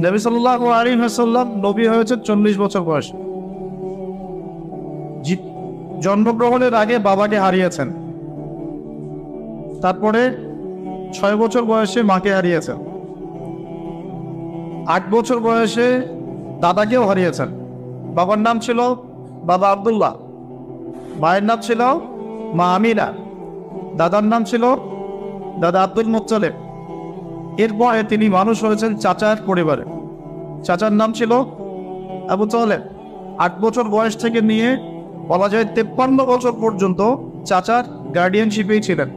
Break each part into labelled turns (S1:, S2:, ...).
S1: নবী সাল্লাল্লাহু আলাইহি ওয়াসাল্লাম নবী হয়েছেন 40 বছর বয়সে। জন্মগ্রহণের আগে বাবাকে হারিয়েছেন, তারপরে 6 বছর বয়সে মাকে হারিয়েছেন, 8 বছর বয়সে দাদাকেও হারিয়েছেন। বাবার নাম ছিল বাবা আব্দুল্লাহ, মায়ের নাম ছিল মা আমিনা, দাদার নাম ছিল দাদা আব্দুল মুত্তালিব। এরপরে তিনি মানুষ হয়েছেন চাচার পরিবারে। চাচার নাম ছিল আবু তালেব। 8 বছর বয়স থেকে নিয়ে বলা যায় 53 বছর পর্যন্ত চাচার গার্ডিয়ানশিপেই ছিলেন।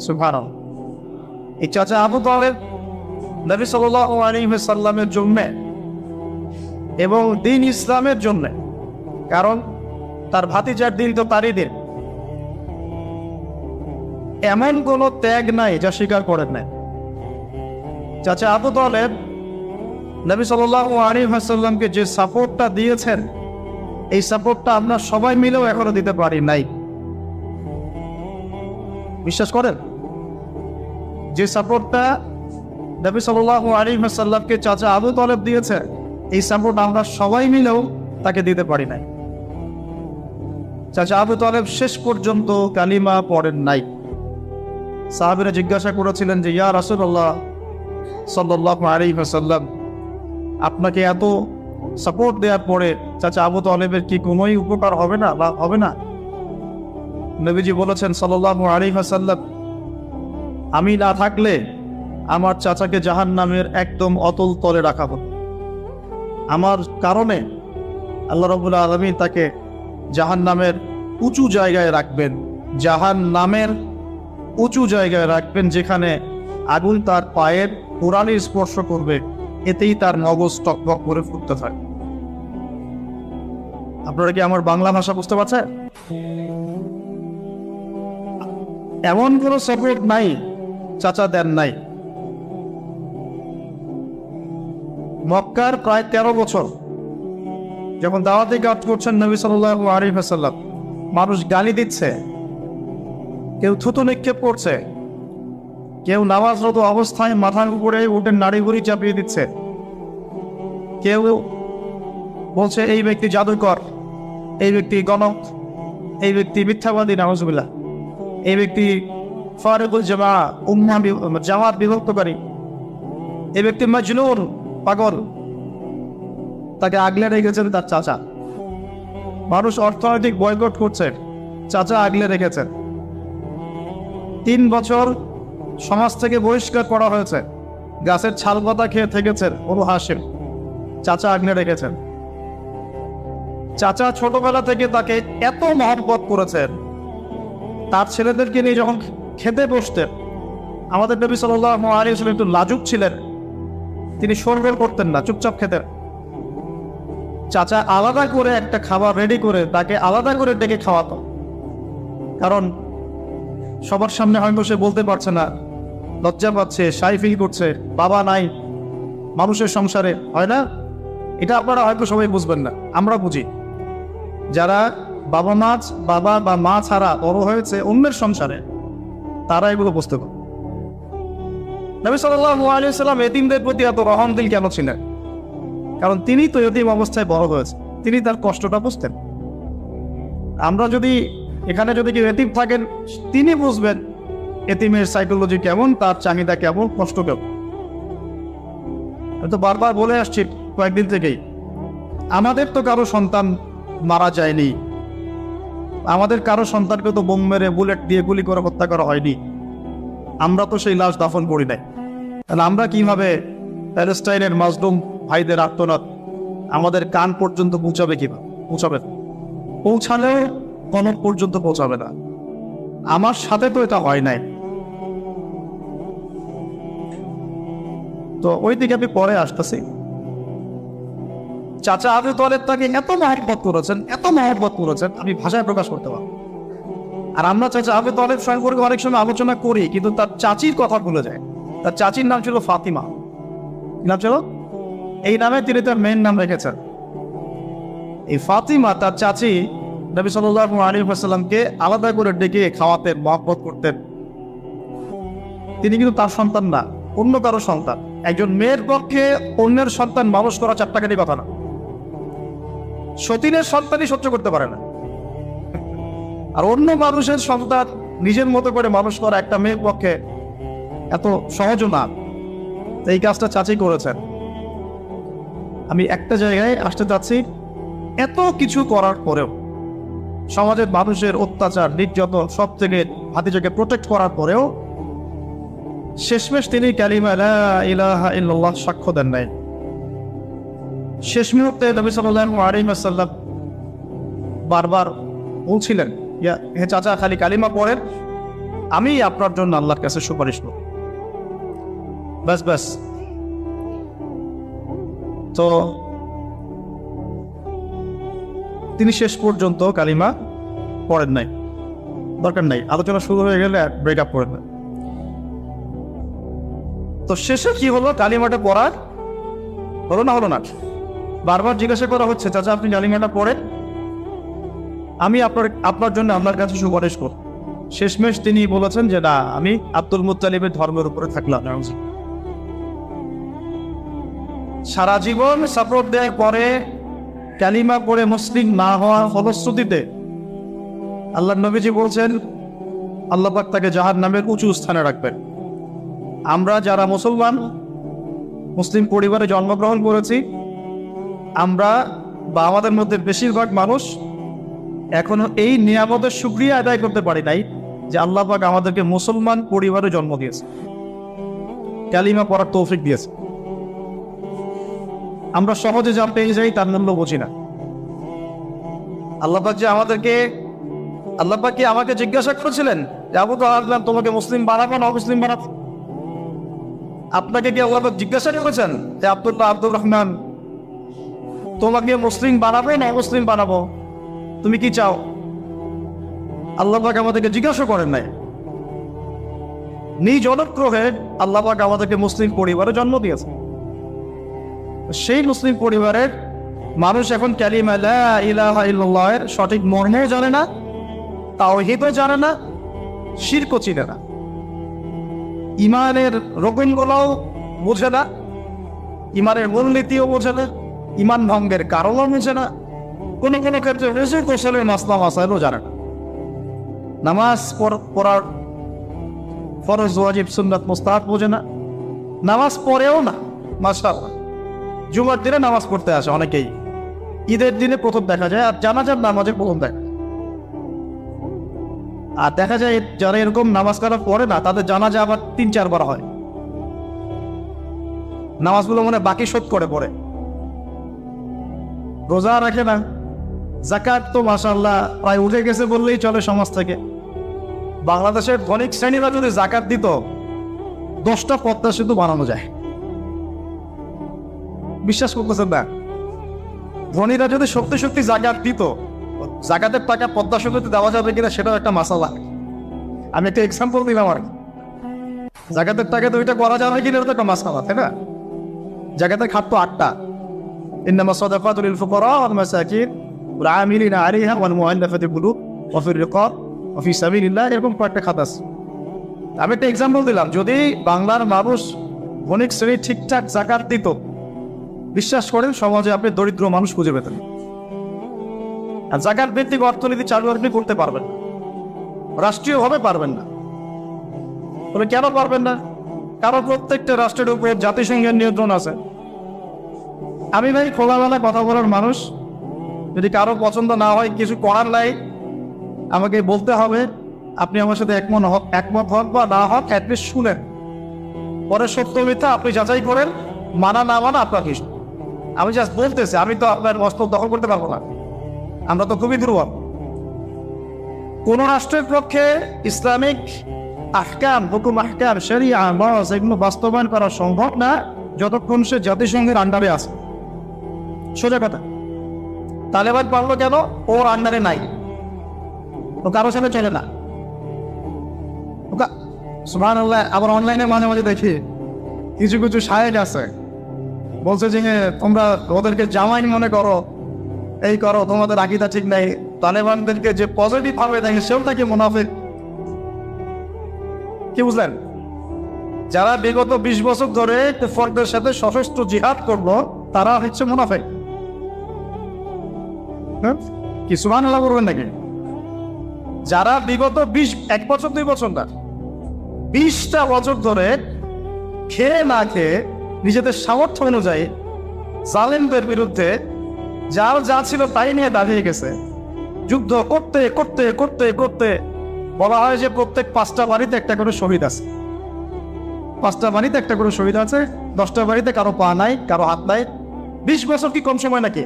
S1: সুবহানাল্লাহ। এই চাচা আবু তালেব নবী সাল্লাল্লাহু আলাইহি ওয়াসাল্লামের জন্য এবং দ্বীন ইসলামের জন্য, কারণ তার ভাতিজার দিন তো তারই দিন, এমন কোনো ত্যাগ নাই যা স্বীকার করেন নাই। চাচা আবু তালেব নবী সাল্লাল্লাহু আলাইহি ওয়াসাল্লামকে যে সাপোর্টটা দিয়েছেন, এই সাপোর্টটা আমরা সবাই মিলেও এখনো দিতে পারি নাই। বিশ্বাস করেন? যে সাপোর্টটা নবী সাল্লাল্লাহু আলাইহি ওয়াসাল্লামকে চাচা আবু তালেব দিয়েছে, এই সাপোর্ট আমরা সবাই মিলেও তাকে দিতে পারি নাই। চাচা আবু তালেব শেষ পর্যন্ত কালিমা পড়েন নাই। সাহাবীরা জিজ্ঞাসা করেছিলেন যে, ইয়া রাসূলুল্লাহ সাল্লাল্লাহু আলাইহি ওয়াসাল্লাম, আপনাকে এত সাপোর্ট দেওয়ার পরে চাচা আবু তালেবের কি কোনোই উপকার হবে না বা হবে না? নবীজি বলেছেন সাল্লাল্লাহু আলাইহি ওয়াসাল্লাম, আমি না থাকলে আমার চাচাকে জাহান্নামের একদম অতল তলে রাখা হবে। আমার কারণে আল্লাহ রাব্বুল আলামিন তাকে জাহান্নামের উঁচু জায়গায় রাখবেন, জাহান্নামের উঁচু জায়গায় রাখবেন, যেখানে আগুন তার পায়ের কোরআনের স্পর্শ করবে, এতেই তার মগজ টকবক করে ফুটতে থাকে। আপনারা কি আমার বাংলা ভাষা বুঝতে পারছেন? এমন কোনো সাপোর্ট নাই চাচা দেন নাই। মক্কার প্রায় 13 বছর যখন দাওয়াতি কাজ করছেন নবী সাল্লাল্লাহু আলাইহি ওয়াসাল্লাম, মানুষ গালি দিচ্ছে, কেউ থুতু নিক্ষেপ করছে, কেউ নামাজরত অবস্থায় মাথার উপরে উটের নাড়িভুড়ি চাপিয়ে দিচ্ছে, কেউ বলছে এই ব্যক্তি জাদুকর, এই ব্যক্তি গণক, এই ব্যক্তি মিথ্যাবাদী, নাউজুবিল্লাহ, এই ব্যক্তি ফারিকুল জামাত বিভক্তকারী, এই ব্যক্তি মাজনুন, পাগল। তাকে আগলে রেখেছেন তার চাচা। মানুষ অর্থনৈতিক বয়কট করছে, চাচা আগলে রেখেছেন। 3 বছর সমাজ থেকে বহিষ্কার করা হয়েছে, গাছের ছাল পাতা খেয়ে থেকেছেন বনু হাশিম, চাচা আগলে রেখেছেন। চাচা ছোটবেলা থেকে তাকে এত মহব্বত করেছেন, তার ছেলেদেরকে নিয়ে যখন খেতে বসতেন, আমাদের নবী সাল্লাল্লাহু আলাইহি ওয়াসাল্লাম একটু লাজুক ছিলেন, তিনি শোরগোল করতেন না, চুপচাপ খেতেন। চাচা আলাদা করে একটা খাবার রেডি করে তাকে আলাদা করে ডেকে খাওয়াতো, কারণ সবার সামনে হয়তো সে বলতে পারছে না, লজ্জা পাচ্ছে, শাই ফিল করছে, বাবা নাই মানুষের সংসারে, হয় না? এটা আপনারা হয়তো সবাই বুঝবেন না, আমরা বুঝি। যারা বাবা বা মা ছাড়া বড় হয়েছে অন্যের সংসারে, তারা এগুলো বুঝতে পারে। নবী সাল্লাল্লাহু আলাইহি ওয়াসাল্লাম এতিমদের প্রতি এত রহমদিল কেন ছিলেন? কারণ তিনি তো এতিম অবস্থায় বড় হয়েছে, তিনি তার কষ্টটা বুঝতেন। আমরা যদি এখানে যদি কেউ এতিম থাকেন, তিনি বুঝবেন এতিমের সাইকোলজি কেমন, তার চাহিদা কেমন, কষ্ট কেমন। আমি তো বারবার বলে আসছি কয়েকদিন থেকেই, আমাদের তো কারো সন্তান মারা যায়নি, আমাদের কারো সন্তানকে তো বোম মেরে বুলেট দিয়ে গুলি করে হত্যা করা হয়নি, আমরা তো সেই লাশ দাফন করি নাই। তাহলে আমরা কিভাবে প্যালেস্টাইনের মাজলুম ভাইদের আর্তনাদ আমাদের কান পর্যন্ত পৌঁছাবে? কিভাবে পৌঁছাবে? পৌঁছালেও কনক পর্যন্ত পৌঁছাবে না। আমার সাথে তো এটা হয় নাই। তো ওই দিকে আমি পরে আসতেছি। চাচা আবু তালেব তাকে এত মহব্বত করেছেন, আমি ভাষায় প্রকাশ করতে পারবো। আর আমরা চাচা আবু তালেব সম্পর্কে অনেক সময় আলোচনা করি, কিন্তু তার চাচির কথা ভুলে যায়। তার চাচির নাম ছিল ফাতিমা। কি নাম ছিল? এই নামে তিনি তার মেয়ের নাম রেখেছেন। এই ফাতিমা তার চাচি নবী সাল্লাল্লাহু আলাইহি ওয়াসাল্লামকে আলাদা করে ডেকে খাওয়াতেন, মহব্বত করতেন। তিনি কিন্তু তার সন্তান না, অন্য কারো সন্তান। একজন মেয়ের পক্ষে অন্যের সন্তান মানুষ করা চারটাকারই কথা না। সতীনের সন্তানই সহ্য করতে পারে না, আর অন্য মানুষের সন্তান নিজের মতো করে মানুষ করা একটা মেয়ের পক্ষে এত সহজও না। এই কাজটা চাচি করেছেন। আমি একটা জায়গায় আসতে চাচ্ছি, এত কিছু করার পরেও, সমাজের মানুষের অত্যাচার নির্যাতন সব থেকে ভাতিজাকে প্রোটেক্ট করার পরেও শেষমেশ তিনি কালিমা লা ইলাহা ইল্লাল্লাহ সাক্ষ্য দেন নাই। শেষ মুহূর্তে নবী সাল্লাল্লাহু আলাইহি ওয়াসাল্লাম বারবার বলছিলেন, হে চাচা, খালি কালিমা পড়েন, আমি আপনার জন্য আল্লাহর কাছে সুপারিশ করব। ব্যাস ব্যাস। তো তিনি শেষ পর্যন্ত কালিমা পড়েন নাই। দরকার নাই, আলোচনা শুরু হয়ে গেলে ব্রেকআপ করেন না। তো শেষে কি হলো, কালিমাটা পড়ার হলো না হলো না। বারবার জিজ্ঞাসা করা হচ্ছে, চাচা আপনি কালিমাটা পড়েন, আমি আপনার জন্য আপনার কাছে সুপারিশ করব। শেষমেশ তিনি বলেছেন যে না, আমি আব্দুল মুত্তালিবের ধর্মের উপরে থাকলাম। সারা জীবন সাপোর্ট দেওয়ার পরে কালিমা পড়ে মুসলিম না হওয়ার ফলশ্রুতিতে আল্লাহর নবীজি বলছেন, আল্লাহ পাক তাকে জাহান্নামের উঁচু স্থানে রাখবেন। আমরা যারা মুসলমান, মুসলিম পরিবারে জন্মগ্রহণ করেছি, আমরা বা আমাদের মধ্যে বেশিরভাগ মানুষ এখনো এই নিয়ামতের শুকরিয়া আদায় করতে পারি নাই যে আল্লাহ পাক আমাদেরকে মুসলমান পরিবারে জন্ম দিয়েছে, কালিমা পড়ার তৌফিক দিয়েছে। আমরা সহজে যা পেয়ে যাই তার মূল্য বুঝি না। আল্লাহ পাক যে আল্লাহ পাক কি আমাকে জিজ্ঞাসা করেছিলেন যে আবু তাআলা তোমাকে মুসলিম বানাবো না অমুসলিম বানাবো? আপনাকে কি আল্লাহ পাক জিজ্ঞাসা করেছেন যে আব্দুর রহমান তোমাকে মুসলিম বানাবে না অমুসলিম বানাবো, তুমি কি চাও? আল্লাহ পাক আমাদেরকে জিজ্ঞাসা করেন নাই। নিজ অনুগ্রহে আল্লাহ পাক আমাদেরকে মুসলিম পরিবারে জন্ম দিয়েছে। সেই মুসলিম পরিবারের মানুষ এখন কালিমা লা ইলাহা ইল্লাল্লাহের সঠিক মর্মও জানে না, তাওহীদও জানে না, শিরকও চিনে না, ইমানের রকমগুলোও বোঝে না, ইমানের মূলনীতিও বোঝে না, ইমান ভঙ্গের কারণও বোঝে না, কোনো কোনো ক্ষেত্রে রেজে কৌশলে মাসলা মাসাইলও জানে না। নামাজ পড়ার ফরজ ওয়াজিব সুন্নাত মুস্তাহাব বোঝে না, নামাজ পড়েও না। মাশাআল্লাহ, জুমার দিনে নামাজ পড়তে আসে অনেকেই, ঈদের দিনে প্রথম দেখা যায়, আর জানাজার নামাজে প্রথম দেখা। আর দেখা যায় যারা এরকম নামাজ কারা পড়ে না, তাদের জানাজা আবার 3-4 বার হয়। নামাজগুলো মনে বাকি শোধ করে পড়ে, রোজা রাখে না, যাকাত তো মাশাআল্লাহ প্রায় উঠে গেছে বললেই চলে সমাজ থেকে। বাংলাদেশের ধনিক শ্রেণীরা যদি যাকাত দিত, 10টা পদ্মা সেতু বানানো যায়। বিশ্বাস করতেছেন না? ধনীরা যদি সত্যি সত্যি জাকাত দিত, জাকাতের টাকা পদ্মা সেতুতে দেওয়া যাবে কিনা সেটাও একটা মাসালা। আমি একটা এক্সাম্পল দিলাম আর কি। জাকাতের টাকা তো ওইটা করা যাবে কিনা, এটা তো একটা মাসালা, তাই না? জাকাতের খাত তো 8টা, ইন্নামা সাদাকাতু লিল ফুকারা ওয়াল মাসাকিন ওয়াল আমিলিনা আলাইহা ওয়াল মুআল্লাফাতি কুলুব ওয়া ফির রিকাব ওয়া ফি সাবিলিল্লাহ, এরকম কয়েকটা খাত আছে। আমি একটা এক্সাম্পল দিলাম, যদি বাংলার মানুষ ধনিক শ্রেণী ঠিকঠাক জাকাত দিত, বিশ্বাস করেন সমাজে আপনি দরিদ্র মানুষ খুঁজে পেতেন। আর জাকাত ভিত্তিক অর্থনীতি চালু আপনি করতে পারবেন, রাষ্ট্রীয়ভাবে পারবেন না। বলে কেন পারবেন না? কারণ প্রত্যেকটা রাষ্ট্রের উপর জাতিসংঘের নিয়ন্ত্রণ আছে। আমি ভাই খোলামেলা কথা বলার মানুষ, যদি কারো পছন্দ না হয়, কিছু করার নাই, আমাকে বলতে হবে। আপনি আমার সাথে একমত হন বা না হন, অ্যাটলিস্ট শুনেন, পরে সত্য মিথ্যা আপনি যাচাই করেন, মানা না মানা আপনার কিছু। আমি জাস্ট বলতেছি, আমি তো আপনার মস্তক দখল করতে পারবো না, আমরা তো খুবই দুর্বল। কোন রাষ্ট্রের পক্ষে ইসলামিক আহকাম, হুকুম আহকাম, শরিয়া, ওয়াজ এগুলো বাস্তবায়ন করা সম্ভব না যতক্ষণ সে জাতিসংঘের আন্ডারে আছে। সোজা কথা। তালেবান পারলো কেন? ওর আন্ডারে নাই, ও কারো সাথে চলে না। সুবহানাল্লাহ। আবার অনলাইনে মাঝে মাঝে দেখি কিছু কিছু শায়েখ আছে, বলছে যে তোমরা ওদেরকে জামাই মনে করো, এই করো, তোমাদের আকীদা ঠিক নাই। তালেবানদেরকে যে পজিটিভ ভাবে দেখে সেও তাকে মুনাফিক। কি বুঝলেন? যারা বিগত 20 বছর ধরে কুফারদের সাথে সশস্ত্র জিহাদ করলো তারা হচ্ছে মুনাফিক। কি সুবহানাল্লাহ বলবেন নাকি? যারা বিগত 1 বছর 2 বছর না 20টা বছর ধরে খেয়ে না খেয়ে নিজেদের সামর্থ্য অনুযায়ী জালেমদের বিরুদ্ধে যার যা ছিল তাই নিয়ে দাঁড়িয়ে গেছে, যুদ্ধ করতে করতে করতে করতে বলা হয় যে প্রত্যেক 5টা বাড়িতে একটা করে শহীদ আছে। 5টা বাড়িতে একটা করে শহীদ আছে, 10টা বাড়িতে কারো পা নাই, কারো হাত নাই। 20 বছর কি কম সময় নাকি?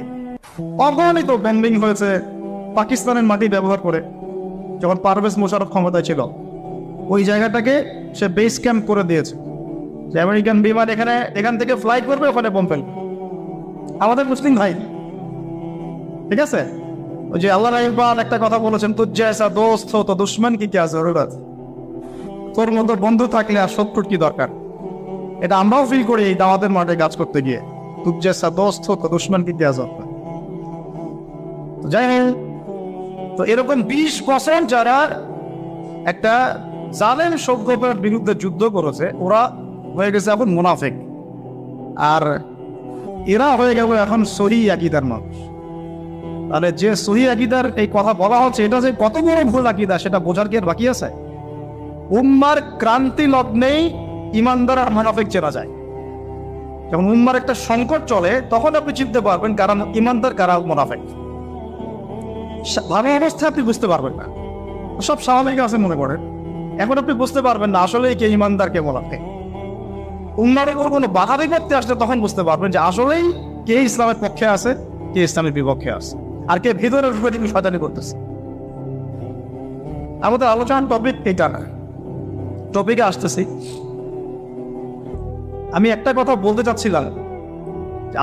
S1: অগণিত ব্যান্ডিং হয়েছে পাকিস্তানের মাটি ব্যবহার করে। যখন পারভেজ মোশাররফ ক্ষমতায় ছিল ওই জায়গাটাকে সে বেস ক্যাম্প করে দিয়েছে, যে আমেরিকান বিমান এখান থেকে ফ্লাই করবে, ওখানে বোম ফেলবে। আমাদের মুসলিম ভাই, ঠিক আছে? ওই যে আল্লাহ রাহিবান একটা কথা বলেছেন, তুজ জৈসা দোস্ত হো তো দুশ্মন কি ক্যা জরুরত। তোর মতো বন্ধু থাকলে আর শত্রুর কি দরকার। এটা আমরাও ফিল করি এই দাওয়াতের মাঠে কাজ করতে গিয়ে, তুজ জৈসা দোস্ত হো তো দুশ্মন কি ক্যা জরুরত। তো যাই হোক, তো এরকম 20 বছর যারা একটা জালেম সভ্যতার বিরুদ্ধে যুদ্ধ করেছে, ওরা হয়ে গেছে এখন মুনাফিক। আর এরা হয়ে গেল এখন সহি আকীদার মানুষ। তাহলে যে সহি আকীদার এই কথা বলা হচ্ছে, এটা যে কত বড় ভুল আকীদা সেটা বোঝার কি আর বাকি আছে? উম্মার ক্রান্তি লগ্নেই ইমানদার আর মুনাফিক চেনা যায়। যখন উম্মার একটা সংকট চলে তখন আপনি চিনতে পারবেন কারা ইমানদার কারা মুনাফিক। ভালো অবস্থায় আপনি বুঝতে পারবেন না, সব স্বাভাবিক আছে মনে করেন, এখন আপনি বুঝতে পারবেন না আসলে কে ইমানদার কে মুনাফিক। উম্মার উপর কোনো বাধা বিপত্তি আসলে তখন বুঝতে পারবেন যে আসলেই কে ইসলামের পক্ষে আছে, কে ইসলামের বিপক্ষে আছে, আর কে ভিতরের উপরে শয়তানি করতেছে। আমাদের আলোচনার টপিক এটা না, টপিকে আসতেছি। আমি একটা কথা বলতে চাচ্ছিলাম,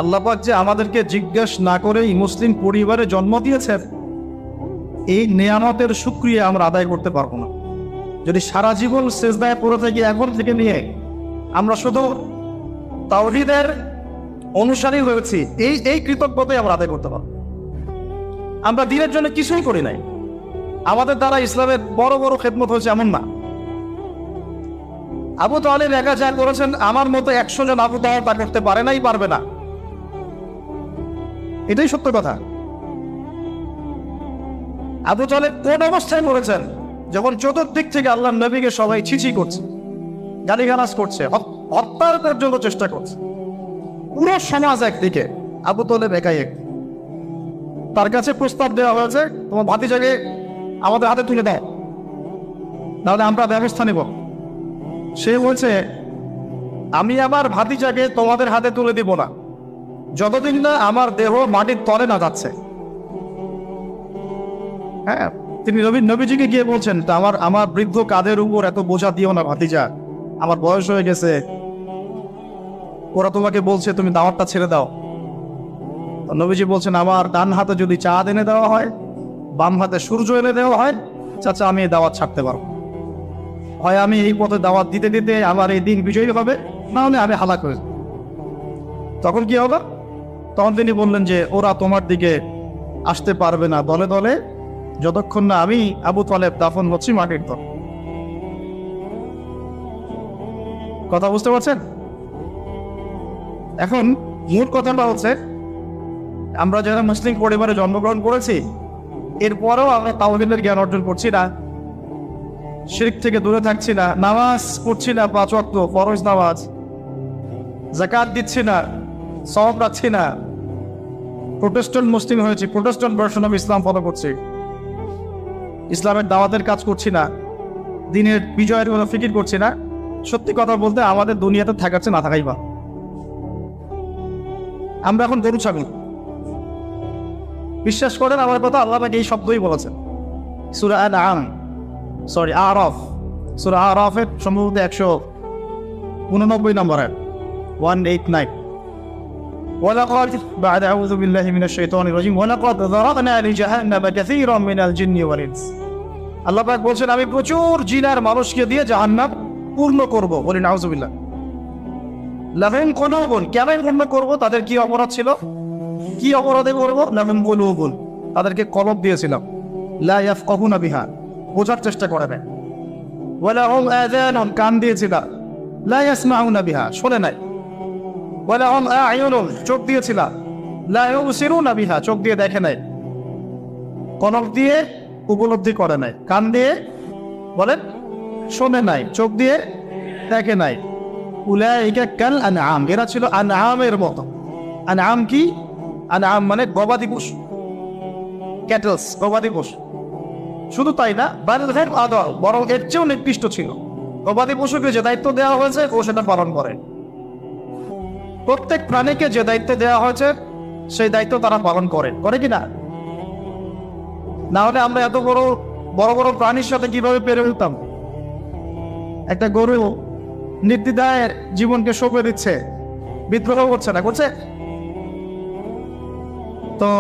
S1: আল্লাহ পাক যে আমাদেরকে জিজ্ঞেস না করেই মুসলিম পরিবারে জন্ম দিয়েছেন, এই নেয়ামতের শুকরিয়া আমরা আদায় করতে পারবো না যদি সারা জীবন সেজদায় পড়ে থাকি। এখন থেকে নিয়ে আমরা শুধু তাওহীদের অনুসারী হয়েছি, এই কৃতজ্ঞতাই আমরা আদায় করতে পারবো। আমরা দিনের জন্য কিছুই করি নাই, আমাদের দ্বারা ইসলামের বড় বড় খেদমত হয়েছে এমন না। আবু তালেব একা যা করেছেন, আমার মতো 100 জন আবু তালেব তা করতে পারে নাই, পারবে না। এটাই সত্য কথা। আবু তালেব কোন অবস্থায় মরেছেন? যখন চতুর্দিক থেকে আল্লাহর নবীকে সবাই ছিছি করছে, গালিগালাজ করছে, হত্যার জন্য চেষ্টা করছে, পুরো সমাজ একদিকে, আবু তালেব একাই এক। তার কাছে প্রস্তাব দেওয়া হয়েছে, তোমার ভাতিজাকে আমাদের হাতে তুলে দাও, তাহলে আমরা ব্যবস্থা নেব। সে বলছে, আমি আমার ভাতিজাকে তোমাদের হাতে তুলে দিব না যতদিন না আমার দেহ মাটির তলে না যাচ্ছে। হ্যাঁ, তিনি নবীজিকে গিয়ে বলছেন, তা আমার বৃদ্ধ কাঁধের উপর এত বোঝা দিও না ভাতিজা, আমার বয়স হয়ে গেছে, ওরা তোমাকে বলছে তুমি দাওয়াতটা ছেড়ে দাও। নবীজি বলছেন, আমার ডান হাতে যদি চাঁদ এনে দেওয়া হয়, বাম হাতে সূর্য এনে দেওয়া হয়, চাচা আমি এই দাওয়াত ছাড়তে পারবো। হয় আমি এই পথে দাওয়াত দিতে দিতে আমার এই দিন বিজয়ী হবে, না হলে আমি হালাক হয়ে যাব। তখন কি হবে? তখন তিনি বললেন যে ওরা তোমার দিকে আসতে পারবে না দলে দলে, যতক্ষণ না আমি আবু তালেব দাফন হচ্ছি মাটির তলে। কথা বুঝতে পারছেন? এখন মূল কথাটা হচ্ছে, আমরা যারা মুসলিম পরিবারে জন্মগ্রহণ করেছি, এরপরেও আমরা তাওহীদের জ্ঞান অর্জন করছি না, শিরক থেকে দূরে থাকছি না, নামাজ পড়ছি না 5 ওয়াক্ত ফরজ নামাজ, যাকাত দিচ্ছি না, সওয়াব রাখছি না, প্রোটেস্ট্যান্ট মুসলিম হয়েছি, Protestant version of Islam follow করছি, ইসলামের দাওয়াতের কাজ করছি না, দিনের বিজয়ের কোনো ফিকির করছি না। সত্যি কথা বলতে আমাদের দুনিয়াতে থাকাচ্ছে না থাকাই বা, আমরা এখন গরু ছাগল। বিশ্বাস করেন আমার কথা, আল্লাহ পাক এই শব্দই বলেছেন সূরা আরাফ, সূরা আরাফের সম্ভবত 189 নম্বরের 189। ولقد بعد أعوذ بالله من الشيطان الرجيم ولقد ذرأنا لجهنم كثيرا من الجن والإنس। আল্লাহ পাক বলছেন, আমি প্রচুর জিন আর মানুষকে দিয়ে জাহান্নাম পূর্ণ করব। বলি নাউযুবিল্লাহ। লাহুম কুলুবুন, কেন পূর্ণ করব? তাদের কি অপরাধ ছিল? কি অপরাধে করব? লাহুম কুলুবুন, তাদেরকে কলব দিয়েছিলাম, লা ইয়াফকাহুনা বিহা, বোঝার চেষ্টা করে না। ওয়া লাহুম আযানুন, কান দিয়েছিলাম, লা ইয়াসমাউনা বিহা, শোনে নাই। ওয়া লাহুম আ'য়ুনুন, চোখ দিয়েছিল, লা ইউবসিরুনা বিহা, চোখ দিয়ে দেখে নাই, কনক দিয়ে উপলব্ধি করে নাই, কান দিয়ে বলেন শোনে নাই, চোখ দিয়ে দেখে নাই। উলাইকা কাল আনআম, এরা ছিল আনআমের মতো। আনআম কি? আনআম মানে গবাদি পশু, ক্যাটলস, গবাদি পশু। শুধু তাই না, বাল হুম আদল, বরং এর চেয়েও নিকৃষ্ট ছিল। গবাদি পশুকে যে দায়িত্ব দেওয়া হয়েছে ও সেটা পালন করে। প্রত্যেক প্রাণীকে যে দায়িত্ব দেওয়া হয়েছে সেই দায়িত্ব তারা পালন করে, করে কি না? না হলে আমরা এত বড় বড় বড় প্রাণীর সাথে কিভাবে পেরে উঠতাম? একটা গরু নির্দ্বিধায় জীবনকে সঁপে দিচ্ছে, বিদ্রোহ করছে না, করছে? তো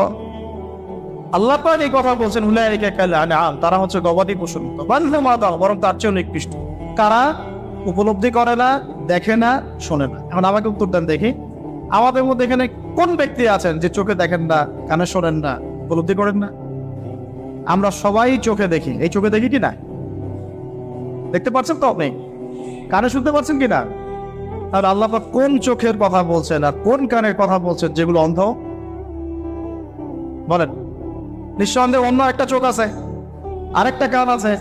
S1: আল্লাহ পাক এই কথা বলছেন, উলাইকা কাল আনআম, তারা হচ্ছে গবাদি পশুর মতো, বাল হুম আদল, বরং তার চেয়েও নিকৃষ্ট। কারা উপলব্ধি করে না, দেখে না, শোনে না। এখন আমাকে উত্তর দেন দেখি, আমাদের মধ্যে এখানে কোন ব্যক্তি আছেন যে চোখে দেখেন না, কানে শোনেন না, উপলব্ধি করেন না? আমরা সবাই চোখে দেখি। এই চোখে দেখি কি না? দেখতে পাচ্ছেন তো আপনি? কানে শুনতে পাচ্ছেন কি না? তাহলে আল্লাহ পাক কোন চোখের কথা বলছেন আর কোন কানের কথা বলছেন যেগুলো অন্ধ? বলেন। নিঃসন্দেহে অন্য একটা চোখ আছে, আরেকটা কান আছে,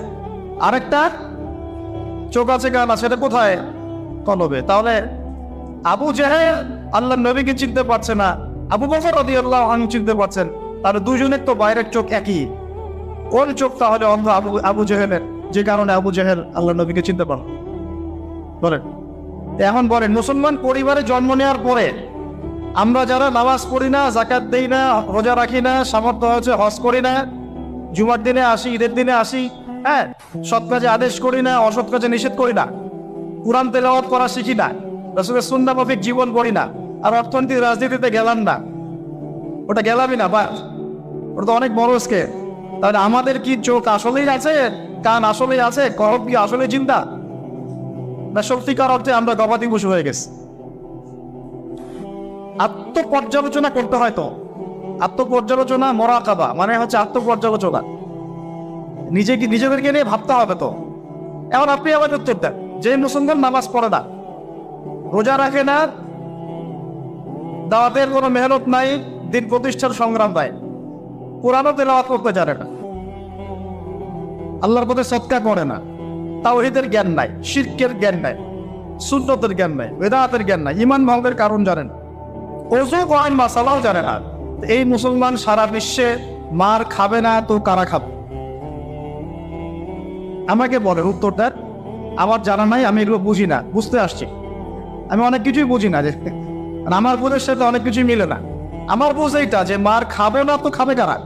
S1: আরেকটা চোখ আছে, কান আছে, সেটা কোথায়? কলবে। তাহলে আবু জেহেল আল্লাহর নবীকে চিনতে পারছে না, আবু বকর রাদিয়াল্লাহু আনহু চিনতে পারছেন, তাহলে দুজনের তো বাইরের চোখ একই। কোন চোখ তাহলে অন্ধ আবু জেহেলের, যে কারণে আবু জেহেল আল্লাহর নবীকে চিনতে পারেন? বলেন। এখন বলেন, মুসলমান পরিবারে জন্ম নেওয়ার পরে আমরা যারা নামাজ পড়ি না, যাকাত দেই না, রোজা রাখি না, সামর্থ্য হচ্ছে হজ করি না, জুমার দিনে আসি, ঈদের দিনে আসি, হ্যাঁ, সৎ কাজে আদেশ করি না, অসৎ কাজে নিষেধ করি না, কুরআন তেলাওয়াত করা শিখি না, রাসূলের সুন্নাহ মাফিক জীবন গড়ি না, আর অর্থনীতি রাজনীতিতে গেলাম না, ওটা গেলামই না, বা ওটা তো অনেক বড় স্কেল। তাহলে আমাদের কি চোখ আসলেই আছে, কান আসলেই আছে, কলব কি আসলে চিন্তা, না সত্যিকার অর্থে আমরা গবাদি পশু হয়ে গেছি? আত্মপর্যালোচনা করতে হয় তো। আত্মপর্যালোচনা, মুরাকাবা মানে হচ্ছে আত্মপর্যালোচনা, নিজেদেরকে নিয়ে ভাবতে হবে তো। এখন আপনি আমাদের উত্তর দেন, যে মুসলমান নামাজ পড়ে না, রোজা রাখে না, দাওয়াতের কোনো মেহনত নাই, দিন প্রতিষ্ঠার সংগ্রাম নাই, কোরআনও তেলাওয়াত করতে জানে না, আল্লাহর পথে সদকা করে না, তাওহীদের জ্ঞান নাই, শিরকের জ্ঞান নাই, সুন্নতের জ্ঞান নাই, বেদাতের জ্ঞান নাই, ঈমান ভঙ্গের কারণ জানে না, ওযু করান মাসালাও জানে না, এই মুসলমান সারা বিশ্বে মার খাবে না তো কারা খাবে? আমাকে বলে উত্তর দেন। আমার জানা নাই, আমি এগুলো বুঝি না, বুঝতে আসছি। আমি অনেক কিছুই বুঝি না, যে আমার বোঝের সাথে অনেক কিছুই মিলে না। আমার বোঝ এইটা যে মার খাবে না তো খাবে কারা,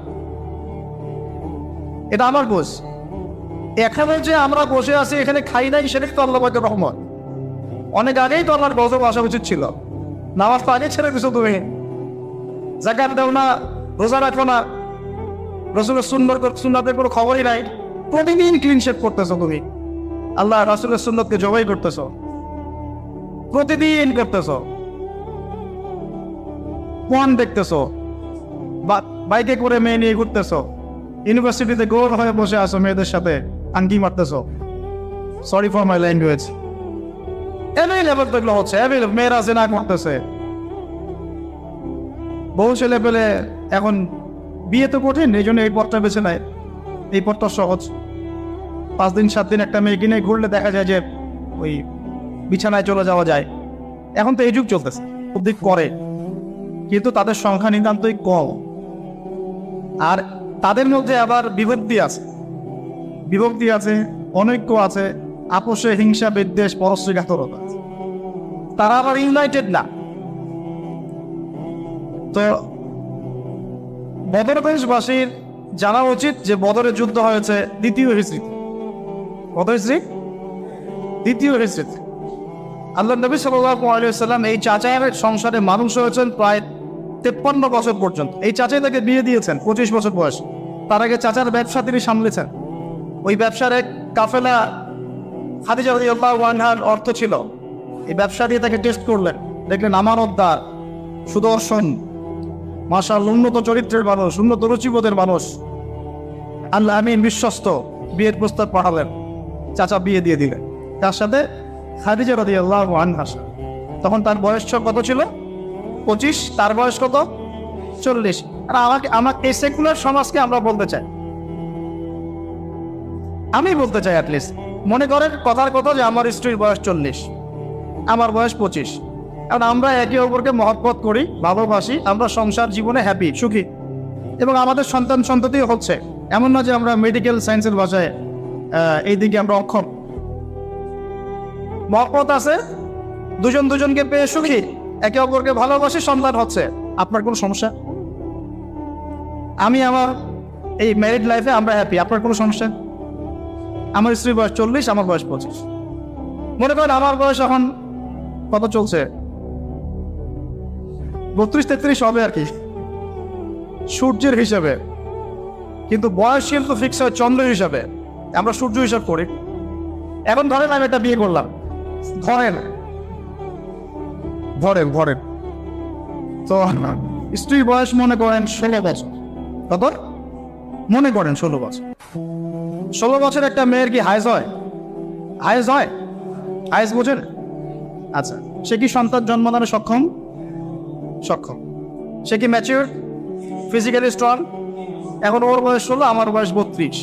S1: এটা আমার বোঝ। এখানে যে আমরা বসে আছি, এখানে খাই নাই, সেটাই তো আল্লাহ পাকের রহমত। অনেক আগেই তো আল্লাহর গজব আসা উচিত ছিল। নামাজ তো আগে ছেড়ে দিছো তুমি, যাকাত দাও না, রোজা রাখো না, রাসূলের সুন্নাতের কোনো খবরই নাই, প্রতিদিন ক্লিন শেভ করতেছো তুমি, আল্লাহ রাসূলের সুন্নতকে জবাই করতেছো, প্রতিদিন করতেছো, কোরআন দেখতেছো, বাইকে করে মেয়ে নিয়ে ঘুরতেছো, ইউনিভার্সিটিতে গোল হয়ে বসে আছো, মেয়েদের সাথে আঙ্গি মারতেছো। Sorry for my language. Available তো এগুলো হচ্ছে, অ্যাভেলেবল। মেয়েরা জেনা করতেছে, বহু ছেলে পেলে। এখন বিয়ে তো কঠিন, এই জন্য এই পথটা বেছে নেয়। এই পথটা সহজ, 5 দিন 7 দিন একটা মেয়ে কিনে ঘুরলে দেখা যায় যে ওই বিছানায় চলে যাওয়া যায়। এখন তো এই যুগ চলতেছে, খুব দিক করে, কিন্তু তাদের সংখ্যা নিতান্তই কম। আর তাদের মধ্যে আবার বিভক্তি আছে, অনৈক্য আছে, আপোষে হিংসা, বিদ্বেষ, পরশ্রীঘাতকতা আছে। তারা আবার ইউনাইটেড না। তো বদর দেশবাসীর জানা উচিত যে বদরের যুদ্ধ হয়েছে দ্বিতীয় হিজরিতে। কত হিজরি? দ্বিতীয় হিজরিতে। আল্লাহ নবী সাল্লাল্লাহু আলাইহি ওয়াসাল্লাম এই চাচায়ের সংসারে মানুষ হয়েছেন প্রায় 53 বছর পর্যন্ত। এই চাচাই তাকে বিয়ে দিয়েছেন 25 বছর বয়স। তার আগে চাচার ব্যবসা তিনি সামলেছেন। ওই ব্যবসার এক কাফেলা খাদিজা রাদিয়াল্লাহু আনহার অর্থ ছিল। এই ব্যবসা দিয়ে তাকে টেস্ট করলেন, দেখলেন আমানতদার, সুদর্শন, মাশাআল্লাহ উন্নত চরিত্রের মানুষ, উন্নত রুচিবোধের মানুষ, আল্লাহ আমিন, বিশ্বস্ত। বিয়ের প্রস্তাব পাঠালেন, চাচা বিয়ে দিয়ে দিলেন। তার সাথে খাদিজা রাদিয়াল্লাহু আনহা। তখন তার বয়স কত ছিল? 25। তার বয়স কত? 40। আর আমাকে এই সেকুলার সমাজকে আমরা বলতে চাই, আমি বলতে চাই অ্যাটলিস্ট, মনে করেন কথার কথা যে আমার স্ত্রীর বয়স 40, আমার বয়স 25, কারণ আমরা একে অপরকে মহব্বত করি, ভালোবাসি, আমরা সংসার জীবনে হ্যাপি, সুখী, এবং আমাদের সন্তান সন্ততিও হচ্ছে। এমন না যে আমরা মেডিকেল সায়েন্সের ভাষায় এই দিকে আমরা অক্ষম। মহব্বত আছে, দুজন দুজনকে পেয়ে সুখী, একে অপরকে ভালোবাসি, সন্তান হচ্ছে। আপনার কোনো সমস্যা? আমি আমার এই ম্যারিড লাইফে আমরা হ্যাপি, আপনার কোনো সমস্যা? আমার স্ত্রীর বয়স 40, আমার বয়স 25। মনে করেন আমার বয়স এখন কত চলছে? 32-33 হবে আর কি, সূর্যের হিসাবে। কিন্তু বয়স কিন্তু ফিক্স হয় চন্দ্রের হিসাবে, আমরা সূর্য হিসাব করি। এখন ধরেন আমি একটা বিয়ে করলাম, ধরেন তো স্ত্রীর বয়স মনে করেন 16 বছর। কত? মনে করেন 16 বছর। 16 বছর একটা মেয়ের কি হাইজ হয়? হাইজ বোঝেন? আচ্ছা, সে কি সন্তান জন্মদানে সক্ষম? সে কি ম্যাচিউর, ফিজিক্যালি স্ট্রং? এখন ওর বয়স 16, আমার বয়স 32,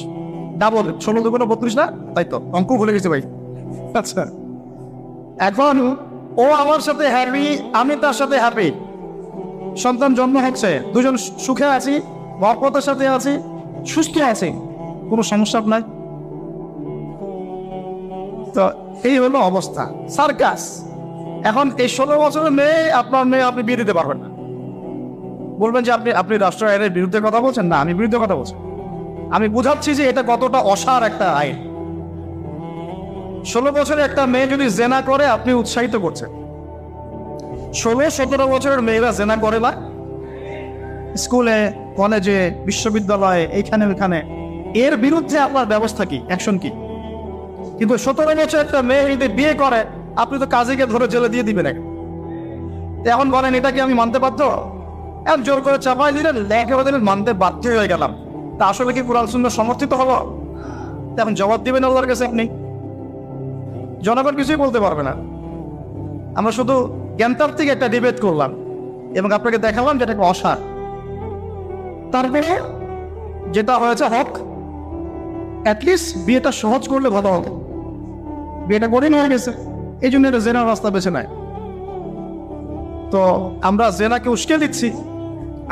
S1: ডাবল। 16 দুগুণ 32 না? তাই তো, অঙ্ক ভুলে গেছি ভাই। আচ্ছা, এখন ও আমার সাথে হ্যাপি, আমি তার সাথে হ্যাপি, সন্তান জন্ম হচ্ছে, দুজন সুখে আছি, মহব্বতের সাথে আছি, সুস্থ আছি, কোনো সমস্যা নাই। তো এই হলো অবস্থা, সার্কাস। এখন এই 16 বছরের মেয়ে, আপনার মেয়ে, আপনি বিয়ে দিতে পারবেন না। বলবেন যে আপনি রাষ্ট্র আইনের বিরুদ্ধে কথা বলছেন। না, আমি বিরুদ্ধে কথা বলছি, আমি বুঝাচ্ছি যে এটা কতটা অসার একটা আইন। 16 বছরের একটা মেয়ে যদি জেনা করে, আপনি উৎসাহিত করছেন। 16-17 বছরের মেয়েরা জেনা করে না? স্কুলে, কলেজে, বিশ্ববিদ্যালয়ে, এইখানে ওইখানে, এর বিরুদ্ধে আপনার ব্যবস্থা কি, অ্যাকশন কি? কিন্তু 17 বছর একটা মেয়ে যদি বিয়ে করে, আপনি তো কাজীকে ধরে জেলে দিয়ে দিবেন। এখন বলেন এটা কি আমি মানতে বাধ্য? এখন জোর করে চাপাই দিলেন, লেখে দিলেন, মানতে বাধ্য হয়ে গেলাম। তা আসলে কি কুরআন সুন্নাহ সমর্থিত হবো? এখন জবাব দিবেন আল্লাহর কাছে আপনি, জনগণ কিছুই বলতে পারবে না। আমরা শুধু জ্ঞানতাত্ত্বিক একটা ডিবেট করলাম এবং আপনাকে দেখালাম যেটা অসার। তারপরে যেটা হয়েছে হক, অ্যাটলিস্ট বিয়েটা সহজ করলে ভালো হবে। বিয়েটা কঠিন হয়ে গেছে, এই জন্য এটা জেনার রাস্তা বেছে নেয়। তো আমরা জেনাকে উস্কে দিচ্ছি।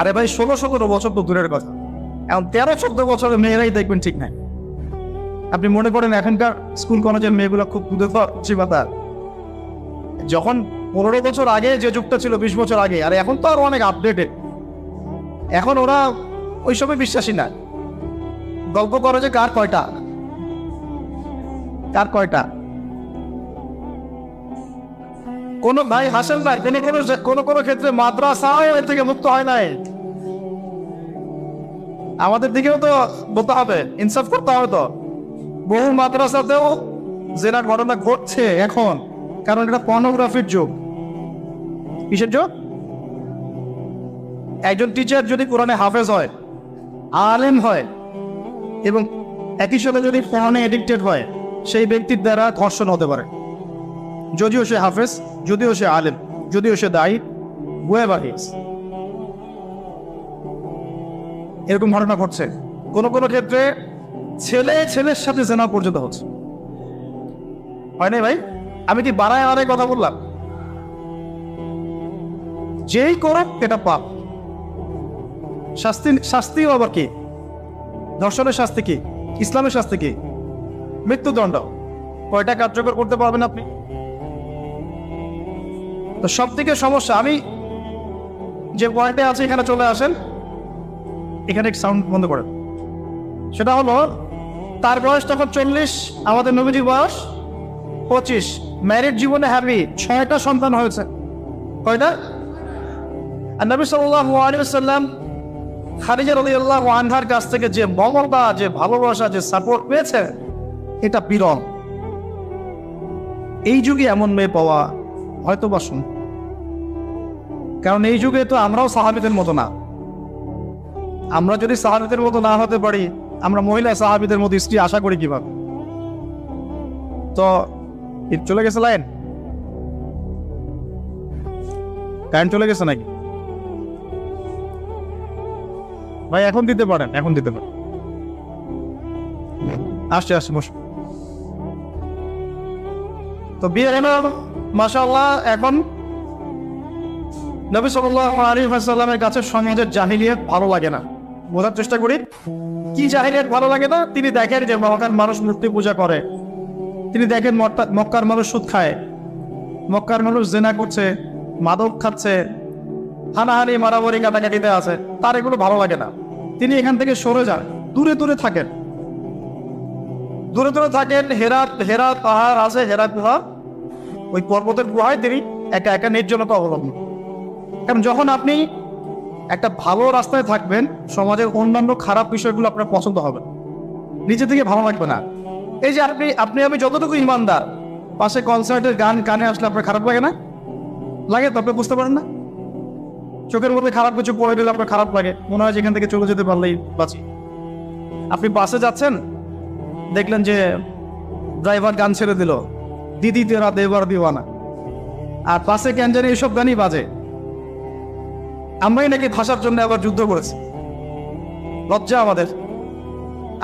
S1: আরে ভাই, 16-17 বছর তো দূরের কথা, এখন 13-14 বছরের মেয়েরাই দেখবেন ঠিক নাই। আপনি মনে করেন এখনকার স্কুল কলেজের মেয়েগুলো খুব বুদ্ধিমতা, যখন 15 বছর আগে যে যুগটা ছিল, 20 বছর আগে, আর এখন তো আরো অনেক আপডেটেড। এখন ওরা ওইসবে বিশ্বাসী না। গল্প করো যে কার কয়টা, কোন ভাই হাসেন না, কোন ক্ষেত্রে মাদ্রাসা এর থেকে মুক্ত হয় নাই। আমাদের দিকেও তো বলতে হবে, ইনসাফ করতে হবে। তো বহু মাদ্রাসাতেও জেনা ঘটনা ঘটছে এখন, কারণ এটা পর্নোগ্রাফির যুগ। কিসের যুগ? একজন টিচার যদি কোরআনে হাফেজ হয়, আলেম হয়, এবং একই সাথে যদি ফোনে এডিক্টেড হয়, সেই ব্যক্তির দ্বারা ধর্ষণ হতে পারে, যদিও সে হাফেজ, যদিও সে আলেম, যদিও সে দায়ী, whoever he is। এরকম ঘটনা ঘটছে। কোন কোন ক্ষেত্রে ছেলের সাথে জেনা পর্যন্ত হচ্ছে। হয় নাই ভাই? আমি কি বাড়ায় কথা বললাম? যেই করুক এটা পাপ। শাস্তিও আবার কি? ধর্ষণের শাস্তি কি? ইসলামের শাস্তি কি? মৃত্যুদণ্ড। কয়টা কার্যকর করতে পারবেন আপনি? তো সব থেকে সমস্যা, আমি যে পয়েন্টে আছে এখানে চলে আসেন, এখানে সাউন্ড বন্ধ করেন। সেটা হলো, তার বয়স তখন 40, আমাদের নবীজির বয়স 25, ম্যারিড জীবনে হ্যাপি, 6টা সন্তান হয়েছে। কয়টা? আর নবী সাল্লাল্লাহু আলাইহি ওয়াসাল্লাম খাদিজা রাদিয়াল্লাহু আনহার কাছ থেকে যে মমতা, যে ভালোবাসা, যে সাপোর্ট পেয়েছে, এটা বিরল। এই যুগে এমন মেয়ে পাওয়া হয়তো বা শুন, কারণ এই যুগে তো আমরাও সাহাবীদের মতো না। আমরা যদি সাহাবীদের মতো না হতে পারি, আমরা মহিলা সাহাবীদের মতো স্ত্রী আশা করি কিভাবে? তো চলে গেছে লাইন? কারেন্ট চলে গেছে নাকি ভাই? এখন দিতে পারেন, এখন দিতে পারেন। আসছে বস। তো বিয়ে হলো মাশাআল্লাহ। এখন নবী সাল্লাল্লাহু আলাইহি ওয়াসাল্লামের কাছে সমাজের জাহিলিয়াত ভালো লাগে না। বোঝার চেষ্টা করি কি জাহিলিয়াত ভালো লাগে না। তিনি দেখেন যে মক্কার মানুষ মূর্তি পূজা করে, তিনি দেখেন মক্কার মানুষ সুদ খায়, মক্কার মানুষ জিনা করছে, মাদক খাচ্ছে, হানাহানি মারামারি কাটাকাটিতে আছে, তার এগুলো ভালো লাগে না। তিনি এখান থেকে সরে যান, দূরে দূরে থাকেন, দূরে দূরে থাকেন। হেরা পাহাড় আছে, হেরা গুহা, ওই পর্বতের গুহায় তিনি একা একা নির্জনতা অবলম্বন। কারণ যখন আপনি একটা ভালো রাস্তায় থাকবেন, সমাজের অন্যান্য খারাপ বিষয়গুলো আপনার পছন্দ হবে, নিজে থেকে ভালো লাগবে না। এই যে আমি যতটুকু ইমানদার, পাশে কনসার্টের গান কানে আসলে আপনার খারাপ লাগে না? লাগে তো? আপনি বুঝতে পারেন না? চোখের মধ্যে খারাপ কিছু পড়ে গেলে আপনার খারাপ লাগে, মনে হয় যেখান থেকে চলে যেতে পারলেই বাঁচি। আপনি বাসে যাচ্ছেন, দেখলেন যে ড্রাইভার গান ছেড়ে দিল, দিদি তেরা দেবার দিওয়ানা, আর পাশে কেন জানি এইসব গানই বাজে। আমরাই নাকি ভাষার জন্য আবার যুদ্ধ করেছি, লজ্জা আমাদের।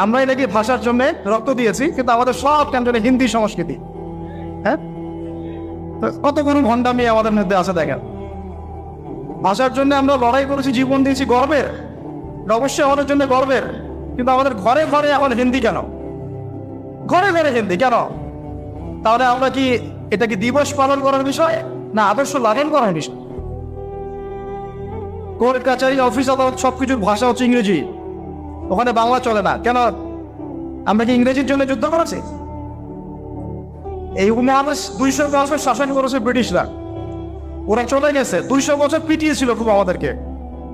S1: আমরাই নাকি ভাষার জন্য রক্ত দিয়েছি, কিন্তু আমাদের সব কেন জানি হিন্দি সংস্কৃতি। হ্যাঁ, কত কোনো ভণ্ডামি আমাদের মধ্যে আছে দেখেন। ভাষার জন্য আমরা লড়াই করেছি, জীবন দিয়েছি, গর্বের, অবশ্যই আমাদের জন্য গর্বের। কিন্তু আমাদের ঘরে ঘরে এখন হিন্দি কেন? ঘরে ঘরে হিন্দি কেন? তাহলে আমরা কি এটা কি দিবস পালন করার বিষয়, না আদর্শ লালন করার বিষয়? কোর্ট কাছারি অফিস আদালত সবকিছুর ভাষা হচ্ছে ইংরেজি, ওখানে বাংলা চলে না কেন? আমরা কি ইংরেজির জন্য যুদ্ধ করেছি? এই উপমহাদেশ 200 বছর শাসন করেছে ব্রিটিশরা, ওরা চলে গেছে, 200 বছর পিটিয়েছিল খুব আমাদেরকে।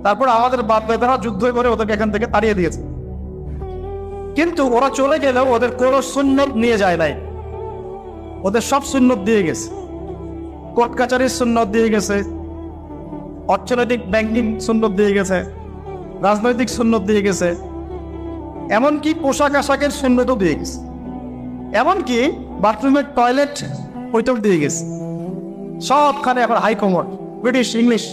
S1: তারপর আমাদের বাপ দাদারা যুদ্ধ করে ওদেরকে এখান থেকে তাড়িয়ে দিয়েছে। কিন্তু ওরা চলে গেলেও ওদের কোনো সুন্নত নিয়ে যায় নাই, ওদের সব সুন্নত দিয়ে গেছে। কোর্ট কাছারির সুন্নত দিয়ে গেছে, অর্থনৈতিক ব্যাংকিং সুন্নত দিয়ে গেছে, রাজনৈতিক সুন্নত দিয়ে গেছে, এমনকি পোশাক আশাকের সুন্নতও দিয়ে গেছে, এমনকি বাথরুমের টয়লেট ওইটাও দিয়ে গেছে। সবখানে এখন হাই কমোড, ব্রিটিশ ইংলিশ।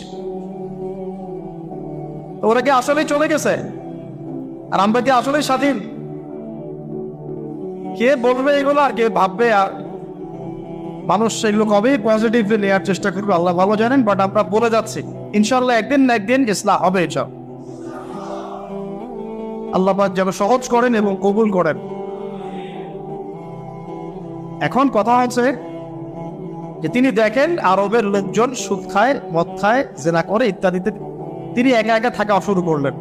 S1: ওরা কি আসলেই চলে গেছে? আর আমরা কি আসলেই স্বাধীন? কে বলবে এগুলো আর কে ভাববে? আর মানুষ সেগুলো কবেই পজিটিভলি নেওয়ার চেষ্টা করবে আল্লাহ ভালো জানেন। বাট আমরা বলে যাচ্ছি ইনশাল্লাহ একদিন না একদিন ইসলাম হবে। এটা আল্লাহ পাক যেন সহজ করেন এবং কবুল করেন। এখন কথা হচ্ছে যে তিনি দেখেন আরবের লোকজন সুদ খায়, মদ খায়, জেনা করে ইত্যাদিতে, তিনি একা একা থাকা শুরু করলেন।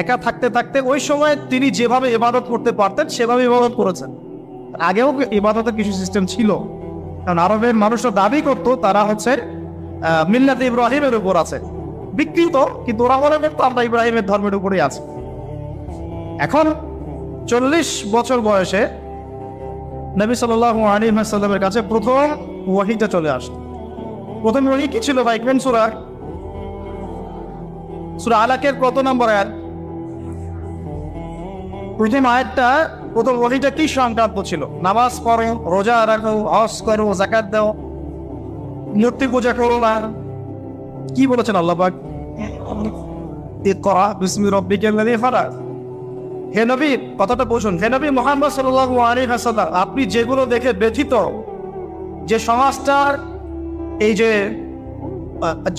S1: একা থাকতে থাকতে ওই সময় তিনি যেভাবে ইবাদত করতে পারতেন সেভাবে ইবাদত করেছেন। আগেও ইবাদতের কিছু সিস্টেম ছিল, কারণ আরবের মানুষরা দাবি করতো তারা হচ্ছে মিল্লাতে ইব্রাহিমের উপর আছে, বিকৃত, কিন্তু ওরা মনে করতো আমরা ইব্রাহিমের ধর্মের উপরেই আছি। এখন 40 বছর বয়সে নবী সাল্লাল্লাহু আলাইহি ওয়াসাল্লামের কাছে প্রথম ওহীটা চলে আসে। প্রথম ওহী কি ছিল ভাই? কোন সূরা? সূরা আলাকের কত নম্বর আয়াত? প্রথম আয়াতটা, প্রথম ওহীটা কি সংক্রান্ত ছিল? নামাজ পড়ো, রোজা রাখো, হজ করো, যাকাত দাও, মূর্তি পূজা করো না। কি বলেছেন আল্লাহ পাক? ইকরা বিসমি রাব্বিকাল্লাযী খালাক। হে নবী, কথাটা বুঝুন। হে নবী মুহাম্মদ সাল্লাল্লাহু আলাইহি ওয়াসাল্লাম, আপনি যেগুলো দেখে ব্যথিত, যে সমাজটার এই যে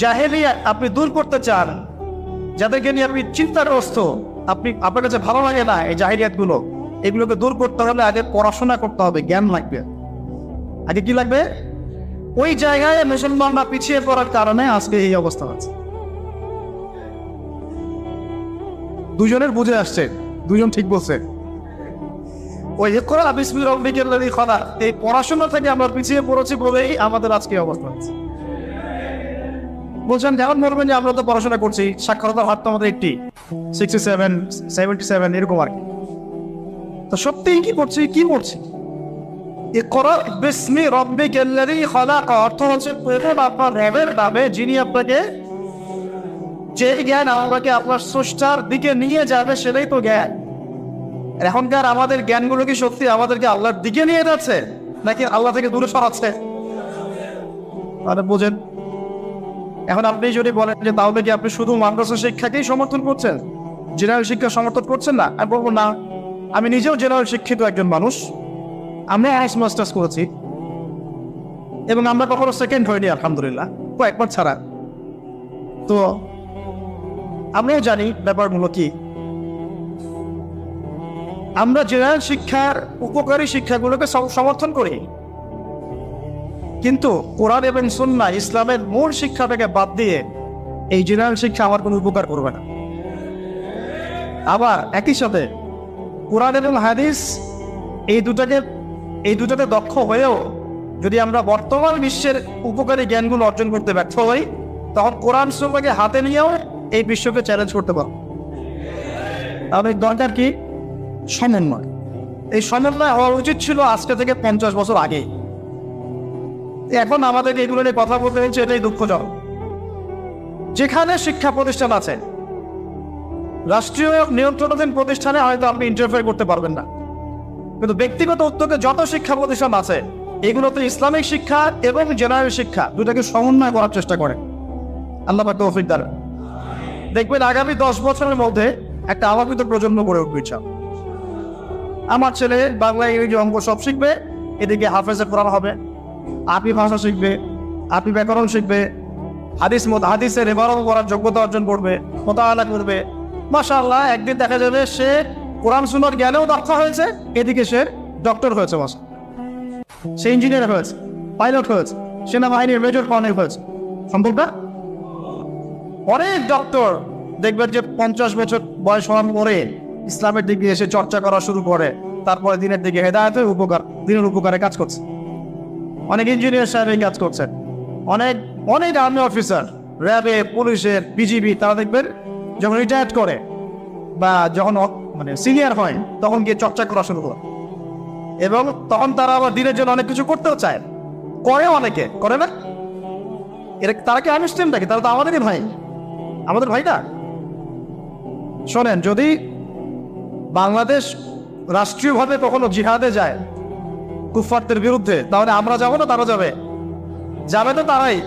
S1: জাহেলিয়াত আপনি দূর করতে চান, যাদেরকে নিয়ে আপনি চিন্তাগ্রস্ত, আপনার কাছে ভালো লাগে না এই জাহেলিয়াতগুলো, এগুলোকে দূর করতে হলে আগে পড়াশোনা করতে হবে, জ্ঞান লাগবে। আগে কি লাগবে? ওই জায়গায় মুসলমানরা পিছিয়ে পড়ার কারণে আজকে এই অবস্থা হচ্ছে। দুজনের বুঝে আসছে, দুজন ঠিক বলছে। ওই ইকরা বিসমি রাব্বিকাল্লাযী খালাক, এই পড়াশোনা থেকে আমরা পিছিয়ে পড়েছি বলেই আমাদের আজকে অবস্থা হচ্ছে। বলছেন যেমন বলবেন যে আমরা তো পড়াশোনা করছি, সাক্ষরতার হার তো আমাদের 67, 77 এরকম আর কি। তো সত্যিই কি করছি? কি পড়ছি? ইকরা বিসমি রাব্বিকাল্লাযী খালাক অর্থ হচ্ছে আপনার রবের নামে, যিনি আপনাকে, যে জ্ঞান আপনাকে আপনার স্রষ্টার দিকে নিয়ে যাবে সেটাই তো জ্ঞান। এখনকার আমাদের জ্ঞানগুলো কি সত্যি আমাদেরকে আল্লাহর দিকে নিয়ে যাচ্ছে? নাকি আল্লাহ থেকে দূরে সরাচ্ছে? তাহলে বোঝেন। এখন আপনি যদি বলেন যে তাহলে কি আপনি শুধু মাদ্রাসা শিক্ষাকেই সমর্থন করছেন, জেনারেল শিক্ষা সমর্থন করছেন না? আমি বলবো না, আমি নিজেও জেনারেল শিক্ষিত একজন মানুষ। আমরা অনার্স মাস্টার্স করেছি এবং আমরা কখনো সেকেন্ড হইনি আলহামদুলিল্লাহ, কয়েকবার ছাড়া। তো আমরাও জানি ব্যাপারগুলো কি। আমরা জেনারেল শিক্ষার উপকারী শিক্ষাগুলোকে সমর্থন করি, কিন্তু কোরআন এবং সুন্নাহ ইসলামের মূল শিক্ষাটাকে বাদ দিয়ে এই জেনারেল শিক্ষা আমার কোনো উপকার করবে না। আবার একই সাথে কোরআন এবং হাদিস এই দুটাতে দক্ষ হয়েও যদি আমরা বর্তমান বিশ্বের উপকারী জ্ঞানগুলো অর্জন করতে ব্যর্থ হই, তখন কোরআন সুন্নাহকে হাতে নিয়েও এই বিশ্বকে চ্যালেঞ্জ করতে পারব। তাহলে দরকার কি? সমন্বয়। এই সমন্বয় হওয়া উচিত ছিল আজকে থেকে 50 বছর আগে। এখন আমাদের এগুলো নিয়ে কথা বলতে হচ্ছে, এটাই দুঃখজনক। যেখানে শিক্ষা প্রতিষ্ঠান আছে, রাষ্ট্রীয় নিয়ন্ত্রণাধীন প্রতিষ্ঠানে হয়তো আপনি ইন্টারফেয়ার করতে পারবেন না, কিন্তু ব্যক্তিগত উদ্যোগে যত শিক্ষা প্রতিষ্ঠান আছে এগুলোতে ইসলামিক শিক্ষা এবং জেনারেল শিক্ষা দুটাকে সমন্বয় করার চেষ্টা করে। আল্লাহ পাক তৌফিক দান। দেখবেন আগামী 10 বছরের মধ্যে একটা আলোকিত প্রজন্ম গড়ে উঠবে ইনশাআল্লাহ। আমার ছেলে বাংলা, ইংরেজি, অঙ্ক সব শিখবে, এদিকে হাফেজে কোরআন হবে, আরবি ভাষা শিখবে, আরবি ব্যাকরণ শিখবে, হাদিসের ইবারত করার যোগ্যতা অর্জন করবে, মোতালা করবে। মাশাআল্লাহ, একদিন দেখা যাবে সে কোরআন সুন্নাহর জ্ঞানেও দক্ষ হয়েছে, এদিকে সে ডক্টর হয়েছে, সে ইঞ্জিনিয়ার হয়েছে, পাইলট হয়েছে, সেনাবাহিনীর মেজর কর্নেল হয়েছে। সম্ভব না? অনেক ডক্টর দেখবেন যে 50 বছর বয়স হওয়ার পরে ইসলামের দিকে এসে চর্চা করা শুরু করে, তারপরে দিনের দিকে হেদায়েতের দিনের উপকারে কাজ করছে। অনেক ইঞ্জিনিয়ার সাহেব এই কাজ করছেন, অনেক আর্মি অফিসার, র্যাবে, পুলিশের, বিজিবি, তারা দেখবেন যখন রিটায়ার্ড করে বা যখন সিনিয়র হয় তখন গিয়ে চর্চা করা শুরু করে, এবং তখন তারা আবার দিনের জন্য অনেক কিছু করতেও চায়, করে, অনেকে করে না। তারা কি আনুষ্ঠান নাকি? তারা তো আমাদেরই ভাই, আমাদের ভাই না। শোনেন, যদি বাংলাদেশ রাষ্ট্রীয়ভাবে কখনো জিহাদে যায় কুফফারদের বিরুদ্ধে, তাহলে আমরা যাবো না তারা যাবে? যাবে তো তারাই।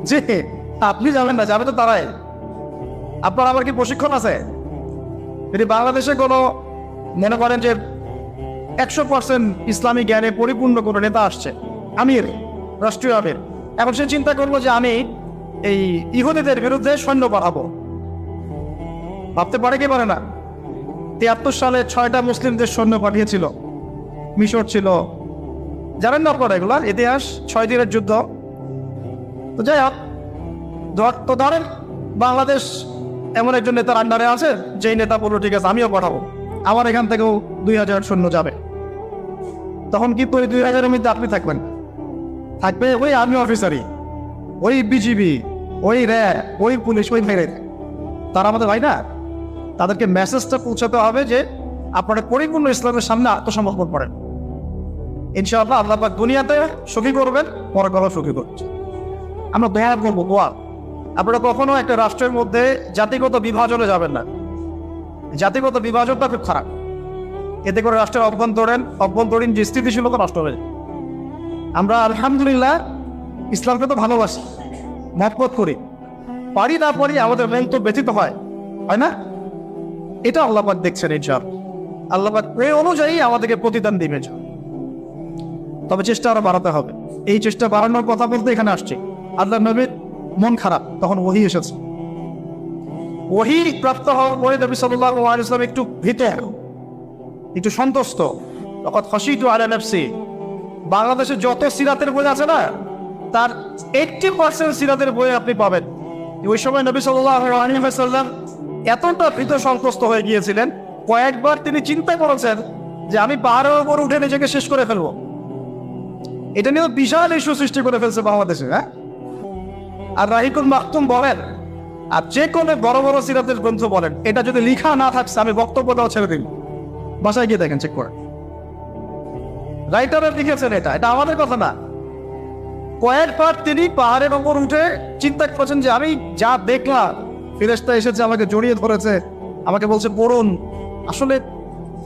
S1: যে আপনি যাবেন না, যাবে তো তারাই। আপনার আবার কি প্রশিক্ষণ আছে? যদি বাংলাদেশে কোনো মনে করেন যে 100% ইসলামী জ্ঞানে পরিপূর্ণ কোনো নেতা আসছে, আমির, রাষ্ট্রীয় আমির, এখন সে চিন্তা করলো যে আমি এই ইহুদিদের বিরুদ্ধে সৈন্য পাঠাবো, ভাবতে পারে কি পারে না? 73 সালে 6টা মুসলিমদের সৈন্য পাঠিয়েছিল, মিশর ছিল, জানেন না আপনারা এগুলা ইতিহাস, 6 দিনের যুদ্ধ। তো যাই হোক, তো ধরেন বাংলাদেশ এমন একজন নেতার আন্ডারে আছে, যেই নেতা বললো ঠিক আছে আমিও পাঠাবো, আমার এখান থেকেও 2000 সৈন্য যাবে। তখন কিন্তু ওই 2000-এর মধ্যে আপনি থাকবেন, থাকবে ওই আর্মি অফিসারই, ওই বিজিবি, ওই র্যাব, ওই পুলিশ, ওই ভাইরে। তারা আমাদের ভাই না? তাদেরকে মেসেজটা পৌঁছাতে হবে যে আপনারা পরিপূর্ণ ইসলামের সামনে আত্মসমর্পণ করেন। ইনশাআল্লাহ আল্লাহ পাক দুনিয়াতে সুখী করবেন, পরকালেও সুখী করছেন। আমরা দোয়া করবো, দোয়া। আপনারা কখনো একটা রাষ্ট্রের মধ্যে জাতিগত বিভাজনে যাবেন না। জাতিগত বিভাজনটা খুব খারাপ, এতে করে রাষ্ট্রের অভ্যন্তরীণ যে স্থিতিশীলতা নষ্ট হয়ে যায়। আমরা আলহামদুলিল্লাহ ইসলামকে তো ভালোবাসি, মহব্বত করি, পারি না পারি আমাদের মেন তো ব্যথিত হয় না? এটা আল্লাহ পাক দেখছেন, ইনশাআল্লাহ আল্লাহ পাক এই অনুযায়ী আমাদেরকে প্রতিদান দিবেন। তবে চেষ্টা আরো বাড়াতে হবে। এই চেষ্টা বাড়ানোর কথা বলতে এখানে আসছে, আল্লাহ নবীর মন খারাপ, তখন ওহী এসেছে। ওহী প্রাপ্ত হওয়ার পরে নবী সাল্লাল্লাহু আলাইহি ওয়াসাল্লাম একটু ভীত, একটু সন্তুষ্ট। তখন খাশিতু আলা নাফসি। বাংলাদেশে যত সিরাতের বই আছে না, তার 80% সিরাতের বই আপনি পাবেন। ওই সময় নবী সাল্লাল্লাহু আলাইহি ওয়াসাল্লাম এতটা ভীত সন্তুষ্ট হয়ে গিয়েছিলেন, কয়েকবার তিনি চিন্তা করেছেন যে আমি পাহাড়ের উপর উঠে নিজেকে শেষ করে ফেলবো। এটা নিয়ে বিশাল ইস্যু সৃষ্টি করে ফেলছে বাংলাদেশে। হ্যাঁ, আর রাহিকুল মাকতুম বলেন, আর যে কোনো বড় বড় সিরাতের গ্রন্থ বলেন, এটা যদি লিখা না থাকছে আমি বক্তব্য দেওয়া ছেড়ে দিন। বাসায় গিয়ে দেখেন, চেক করে, রাইটারে লিখেছেন। এটা আমাদের কথা না। কয়েকবার তিনি পাহাড়ের ওপর উঠে চিন্তা করেছেন যে আমি যা দেখলাম, ফেরেশতা এসেছে আমাকে জড়িয়ে ধরেছে, আমাকে বলছে পড়ুন, আসলে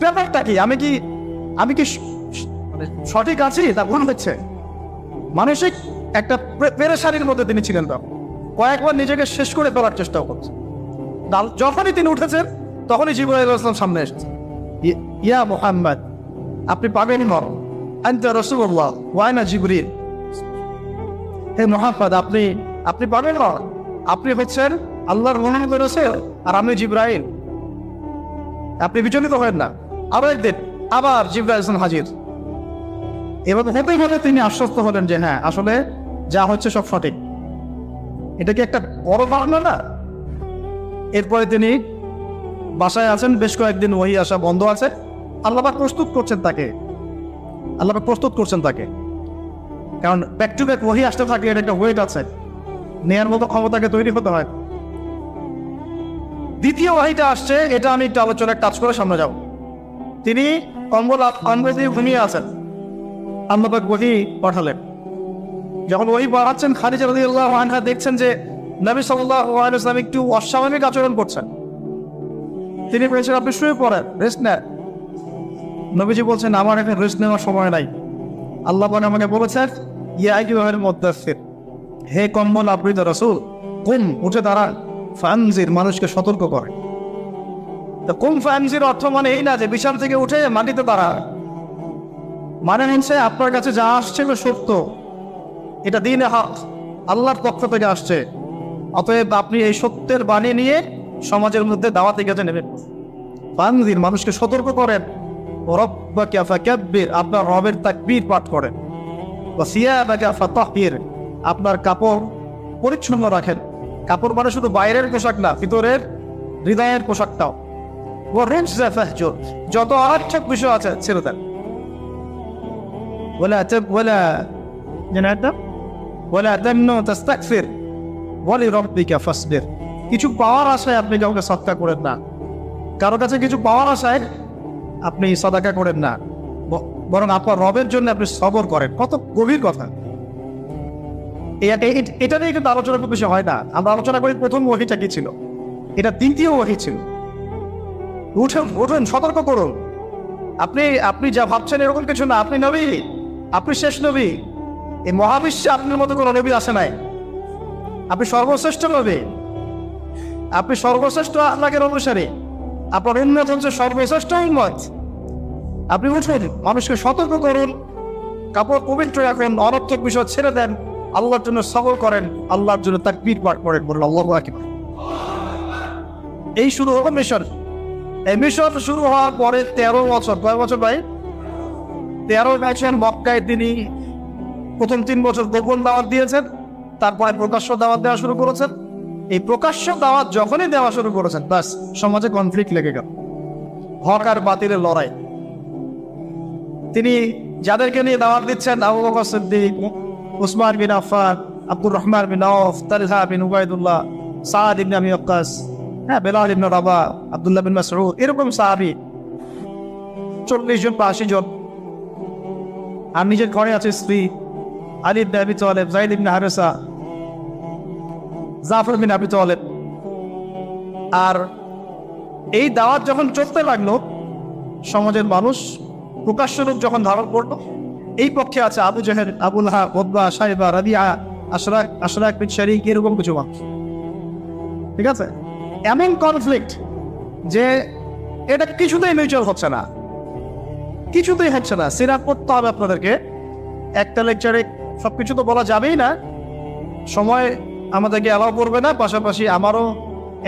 S1: ব্যাপারটা কি, আমি কি মানে সঠিক আছি তা ভুল হচ্ছে। মানসিক একটা পেরেশানির মধ্যে তিনি ছিলেন। তখন কয়েকবার নিজেকে শেষ করে ফেলার চেষ্টা করছে। যখনই তিনি উঠেছেন তখনই জিবরাইল আলাইহিস সালাম সামনে এসেছে। ইয়া মুহাম্মদ, আপনি পাবেন নর, আনতা রাসূলুল্লাহ ওয়া আনা জিবরিল। হে মুহাম্মদ, আপনি পাবেন নর, আপনি হচ্ছেন আল্লাহর মনোনীত রাসূল আর আমি জিবরাইল। আপনি বিচলিত হবেন না। আরো একদিন আবার জিবরাইল আলাইহিস সালাম হাজির। এবার হতেই হতে তিনি আশ্বস্ত হলেন যে হ্যাঁ, আসলে যা হচ্ছে সব সঠিক। এটা কি একটা বড় ঘটনা না? এরপরে তিনি বাসায় আছেন, বেশ কয়েকদিন ওহী আসা বন্ধ আছে। আল্লাহ পাক প্রস্তুত করছেন তাকে, কারণ ব্যাক টু ব্যাক ওহী আসতে থাকলে এটা একটা ওয়েট আছে, নেয়ার মতো ক্ষমতাকে তৈরি হতে হয়। দ্বিতীয় ওহীটা আসছে, এটা আমি একটু আলোচনায় টাচ করে সামনে যাব। তিনি কম্বল দিয়ে ঘুমিয়ে আছেন, আল্লাহ পাক ওহী পাঠালেন। যখন ওহী পাঠাচ্ছেন, খাদিজা রাদিয়াল্লাহু আনহা দেখছেন যে নবী সাল্লাল্লাহু আলাইহি ওয়াসাল্লাম একটু অস্বাভাবিক আচরণ করছেন। তিনি বলেছেন, আপনি শুয়ে পড়েন, রেস্ট নেন। নবীজি বলছেন, আমার এখন রেস্ট নেওয়ার সময় নাই। আল্লাহ পাক আমাকে বলেছেন, ইয়া আইয়ুহাল মুদ্দাসসির, হে কম্বল আবৃত রাসূল, কুম, উঠে দাঁড়ান, ফানজির, মানুষকে সতর্ক করে। তো কুম ফানজির অর্থ মানে এই না যে বিছানা থেকে উঠে মাটিতে দাঁড়ান। মানে হচ্ছে আপনার কাছে যা আসছে সত্য, এটা দ্বীনে হক, আল্লাহর পক্ষ থেকে আসছে। অতএব আপনি এই সত্যের বাণী নিয়ে সমাজের মধ্যে দাওয়াতে কাজে নেবেন। ফানজির, মানুষকে সতর্ক করেন। রব্বাকা ফাকাব্বির, আপনার রবের তাকবীর পাঠ করেন। ওয়া সিয়াবাকা ফাতাহহির, আপনার কাপড় পরিচ্ছন্ন রাখেন। কাপড় মানে শুধু বাইরের পোশাক না, ভিতরের হৃদয়ের পোশাকটাও। ওয়া রিজসা ফাহজুর, যত অনার্থক বিষয় আছে ছেড়ে দেন। ওয়ালা তামনু তাস্তাকসির ওয়া লিরাব্বিকা ফাসবির, কিছু পাওয়ার আশায় আপনি কাউকে সদকা করেন না, কারো কাছে কিছু পাওয়ার আশায় আপনি সদকা করেন না, বরং আপনার রবের জন্য আপনি সবর করেন। কত গভীর কথা! এটা নিয়ে কিন্তু আলোচনা খুব বেশি হয় না। আমরা আলোচনা করি প্রথম ওহীটা কি ছিল, এটা দ্বিতীয় ওহী ছিল। উঠুন, সতর্ক করুন। আপনি যা ভাবছেন এরকম কিছু না। আপনি নবী, আপনি শেষ নবী। এই মহাবিশ্বে আপনার মতো কোনো নবী আসে নাই। আপনি সর্বশ্রেষ্ঠ নবী, আপনি সর্বশ্রেষ্ঠ আল্লাহর অনুসারী, আপনার উম্মত হচ্ছে সর্বশ্রেষ্ঠ উম্মত। আপনি উঠুন, মানুষকে সতর্ক করুন, কাপড় পবিত্র রাখুন, অনর্থক বিষয় ছেড়ে দেন, আল্লাহর জন্য সবর করেন, আল্লাহর জন্য তাকবীর পাঠ করেন, বলুন আল্লাহু আকবার। এই শুরু হলো মিশন। এই মিশন শুরু হওয়ার পরে 13 বছর, কয় বছর ভাই? 13 বছর মক্কায় তিনি প্রথম 3 বছর গোপন দাওয়াত দিয়েছেন, তারপরে প্রকাশ্য দাওয়াত দেওয়া শুরু করেছেন। এই প্রকাশ্য দাওয়াত যখনই দেওয়া শুরু করেছেন, বাস সমাজে কনফ্লিক্ট লেগে গেল, হক আর বাতিলের লড়াই। তিনি যাদেরকে নিয়ে দাওয়াত দিচ্ছেন, আবু বকর সিদ্দিক, উসমান বিন আফফান, আব্দুর রহমান বিন আওফ, তালহা বিন উবাইদুল্লাহ, সাদ ইবনে আবি ওয়াক্কাস, বেলাল ইবনে রাবাহ, আব্দুল্লাহ বিন মাসউদ, এরকম সাহাবী 40 জন বা 80 জন। আর নিজের ঘরে আছে স্ত্রী, আলী ইবনে আবি তালেব, যায়েদ ইবনে হারেসা, জাফর বিন আবি তালেব। আর এই দাওয়াত যখন চলতে লাগলো, সমাজের মানুষ প্রকাশ্য রূপ যখন ধারণ করলো, এই পক্ষে আছে আবু জাহেল, আবু লাহাব, উতবা, শাইবা, রাবিআ, আশরাক বিন শারীক, এরকম কিছু মানুষ। ঠিক আছে, এমন কনফ্লিক্ট যে এটা কিছুতেই মিউচুয়াল হচ্ছে না, কিছুতেই হচ্ছে না। সিরাত পড়তে হবে আপনাদেরকে, একটা লেকচারে সবকিছু তো বলা যাবেই না, সময় আমাদেরকে অ্যালাউ করবে না, পাশাপাশি আমারও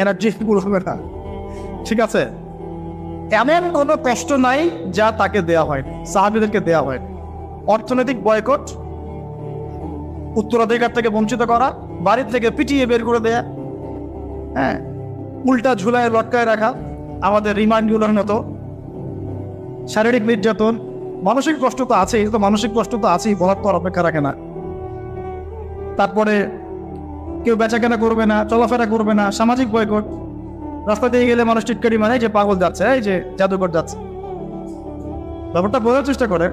S1: এনার্জি করবে না। ঠিক আছে, এমন কোনো কষ্ট নাই যা তাকে দেওয়া হয়, সাহাবীদেরকে দেওয়া হয়। অর্থনৈতিক বয়কট, উত্তরাধিকার থেকে বঞ্চিত করা, বাড়ির থেকে পিটিয়ে বের করে দেয়া, হ্যাঁ, উল্টা ঝুলায় লটকায় রাখা, আমাদের রিমান্ডগুলোর মতো, শারীরিক নির্যাতন, মানসিক কষ্ট তো আছেই, তো মানসিক কষ্ট তো আছেই, বলার তো অপেক্ষা রাখে না। তারপরে কেউ বেচাকেনা করবে না, চলাফেরা করবে না, সামাজিক বয়কট। রাস্তা দিয়ে গেলে মানুষ টিটকারি মানে যে পাগল যাচ্ছে, এই যে জাদুকর যাচ্ছে। ব্যাপারটা বোঝার চেষ্টা করে,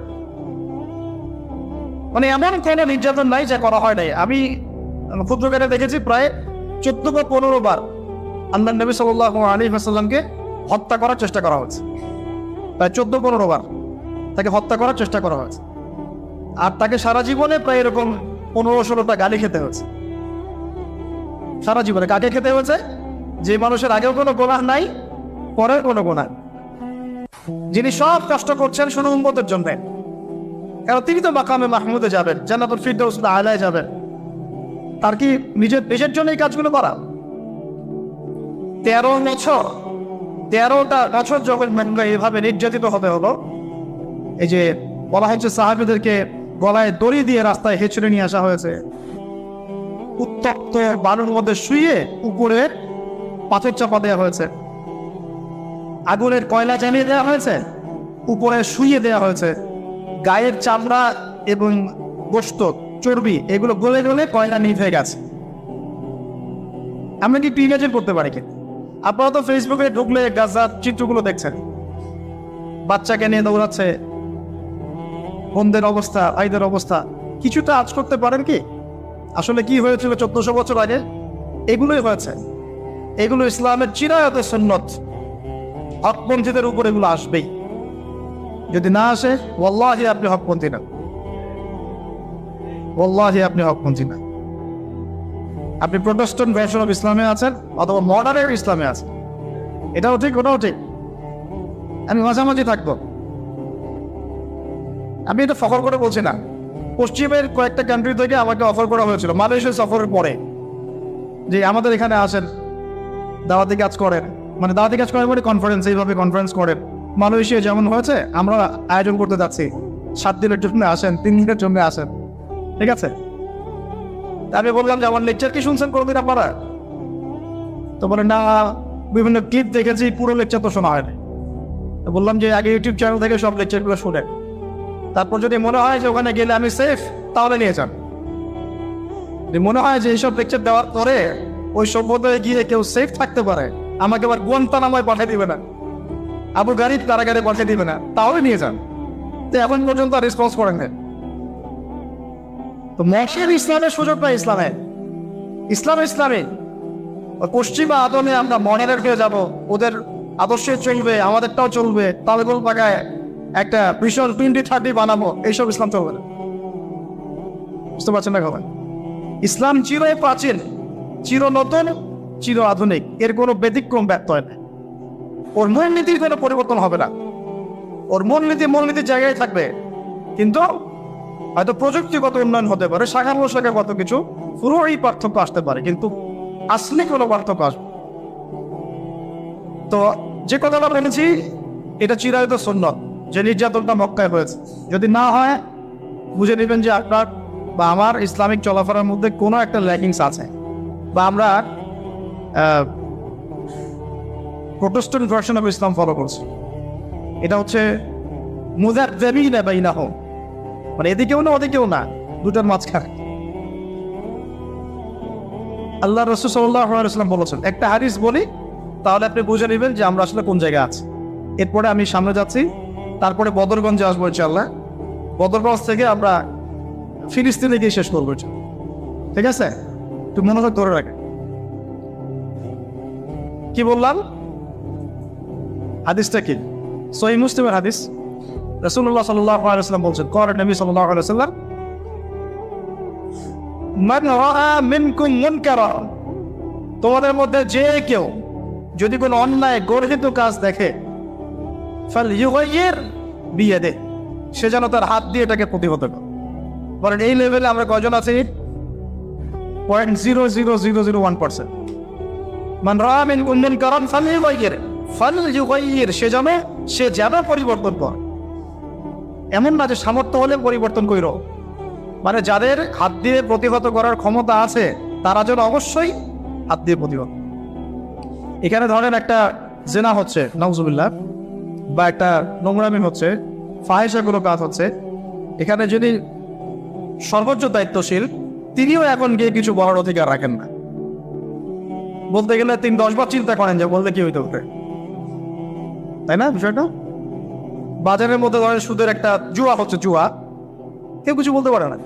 S1: মানে এমন কোনো নির্যাতন নাই যা করা হয় নাই। আমি ক্ষুদ্রকারে দেখেছি প্রায় 14 বা 15 বার আল্লাহর নবী সাল্লাল্লাহু আলাইহি ওয়াসাল্লামকে হত্যা করার চেষ্টা করা হচ্ছে, প্রায় 14-15 বার। তাকে হত্যা করার চেষ্টা করা হয়েছে। আর তাকে সারা জীবনে প্রায় এরকম 15-16টা গালি খেতে হয়েছে। সারা জীবনে কাকে খেতে হয়েছে? যে মানুষের আগেও কোনো গুনাহ নাই, পরের কোনো গুনাহ, যিনি সব কষ্ট করছেন শুধু উম্মতের জন্য। কারণ তিনি তো মাকামে মাহমুদে যাবেন, জান্নাতুল ফিরদাউস আলায় যাবেন। তার কি নিজের দেশের জন্য এই কাজগুলো করা? 13টা বছর যখন এভাবে নির্যাতিত হতে হলো, এই যে বলা হচ্ছে সাহাবীদেরকে গলায় দড়ি দিয়ে রাস্তায় হেঁচড়ে নিয়ে আসা হয়েছে, উত্তপ্ত বালুর মধ্যে শুয়ে উপরে পাথর চাপা দেওয়া হয়েছে, আগুনের কয়লা জ্বালিয়ে দেওয়া হয়েছে, উপরে শুয়ে দেওয়া হয়েছে, গায়ের চামড়া এবং গোশত চর্বি এগুলো গলে গলে কয়লা নিভে গেছে। আমরা কি ইমাজিন করতে পারি? কি আপনারা তো ফেসবুকে ঢুকলে গাজার চিত্রগুলো দেখছেন, বাচ্চাকে নিয়ে দৌড়াচ্ছে, বোনদের অবস্থা, ভাইদের অবস্থা। কিছুটা আজ করতে পারেন কি আসলে কি হয়েছিল 1400 বছর আগে? এগুলোই হয়েছে। এগুলো ইসলামের চিরায়তের সুন্নত। হকপন্থীদের উপর এগুলো আসবেই। যদি না আসে, ওয়াল্লাহি আপনি হকপন্থী না, ওয়াল্লাহি আপনি হকপন্থী না। আপনি প্রোটেস্ট্যান্ট ভার্সন অফ ইসলামে আছেন অথবা মডার্ন ইসলামে আছেন, এটাও ঠিক ওটাও ঠিক। আমি মাঝামাঝি থাকবো। আমি এটা ফখর করে বলছি না। পশ্চিমের কয়েকটা কান্ট্রি থেকে আমাকে অফার করা হয়েছিল মালয়েশিয়া সফরের পরে, যে আমাদের এখানে আসেন, দাওয়াতি কাজ করেন, মানে দাওয়াতি কাজ করেন মানে কনফারেন্স, এইভাবে কনফারেন্স করেন। মালয়েশিয়া যেমন হয়েছে আমরা আয়োজন করতে যাচ্ছি, 7 দিনের জন্য আসেন, 3 দিনের জন্য আসেন, ঠিক আছে? আমি বললাম যে আমার লেকচার কি শুনছেন কোনোদিন আপনারা? তো বলে না, বিভিন্ন ক্লিপ দেখেছি, পুরো লেকচার তো শোনা হয়নি। তো বললাম যে আগে ইউটিউব চ্যানেল থেকে সব লেকচারগুলো শুনেন, তারপর যদি মনে হয় যে ওখানে গেলে আমি সেফ, তাহলে নিয়ে যান। যদি মনে হয় যে এইসব লেকচার দেওয়ার পরে ওই সভ্যতায় গিয়ে কেউ সেফ থাকতে পারে, আমাকে আবার গুয়ান্তানামায় পাঠিয়ে দিবে না, আবু গারিব কারাগারে পাঠিয়ে দিবে না, তাহলে নিয়ে যান। তো এখন পর্যন্ত রেসপন্স করেন না। তো মশের ইসলামের সুযোগ পাই ইসলামে, ইসলামে পশ্চিমা আদমে আমরা মনের পেয়ে যাবো, ওদের আদর্শে চলবে, আমাদেরটাও চলবে, তালেবুল পাকায় একটা ভীষণ 2030 বানাবো, এইসব ইসলাম চলবে না। বুঝতে পারছেন না খবর? ইসলাম চির প্রাচীন, চির নতুন, চির আধুনিক, এর কোনো ব্যতিক্রম ব্যর্থ হয় না। ওর মূলনীতির কোনো পরিবর্তন হবে না, ওর মূলনীতির জায়গায় থাকবে। কিন্তু হয়তো প্রযুক্তিগত উন্নয়ন হতে পারে, শাখা প্রশাখাগত কিছু পুরো এই পার্থক্য আসতে পারে, কিন্তু আসলে কোনো পার্থক্য আসবে। তো যে কথাটা বলেছি, এটা চিরায়ত সুন্নত, যে নির্যাতনটা মক্কায় হয়েছে। যদি না হয়, বুঝে নেবেন যে আপনার বা আমার ইসলামিক চলাফেরার মধ্যে কোনো একটা ল্যাকিংস আছে, বা আমরা Protestant version of Islam follow করছি। এটা হচ্ছে মুযাবযাবিনা বাইনাহুম, মানে এদিকেও না ওদিকেও না, দুটার মাঝখানে। আল্লাহ রাসূল সাল্লাল্লাহু আলাইহি ওয়াসাল্লাম বলেছেন, একটা হাদিস বলি তাহলে আপনি বুঝে নেবেন যে আমরা আসলে কোন জায়গায় আছি। এরপরে আমি সামনে যাচ্ছি, তারপরে বদরগঞ্জে আসবো ইনশাআল্লাহ। বদরগঞ্জ থেকে আমরা ফিলিস্তিনে গিয়ে শেষ করবো, ঠিক আছে? একটু মনোযোগ ধরে রাখেন। কি বললাম? হাদিসটা কি? সহিহ মুসলিমের হাদিস। রাসূলুল্লাহ সাল্লাল্লাহু আলাইহি ওয়াসাল্লাম বলছেন, ক্বালা নবী সাল্লাল্লাহু আলাইহি ওয়াসাল্লাম, মান রাআ মিনকুম মুনকারা, তোমাদের মধ্যে যে কেউ যদি কোনো অন্যায় গর্হিত কাজ দেখে, ফালইউগাইয়ির বিয়াদিহি, সে যেন তার হাত দিয়ে এটাকে প্রতিহত করে। বলেন এই লেভেলে আমরা কয়জন আছি? 0.00001%। মান রাআ মিনকুম মুনকারান ফালইউগাইয়ির, সে যেন পরিবর্তন করে। এমন না যে সামর্থ্য হলে পরিবর্তন কইরো, মানে যাদের হাত দিয়ে প্রতিহত করার ক্ষমতা আছে তারা যেন অবশ্যই হাত দিয়ে প্রতিহত। এখানে ধরেন একটা জেনা হচ্ছে, নাউজুবিল্লাহ, বা একটা নোংরামি হচ্ছে, ফাহিশাগুলো কাজ হচ্ছে, এখানে যদি সর্বোচ্চ দায়িত্বশীল তিনিও এখন গিয়ে কিছু বলার অধিকার রাখেন না। বলতে গেলে তিনি 10 বার চিন্তা করেন যে বলতে কি হইতে পারে, তাই না? বিষয়টা বাজারের মধ্যে ধরেন সুদের একটা জুয়া হচ্ছে, জুয়া, কেউ কিছু বলতে পারে না।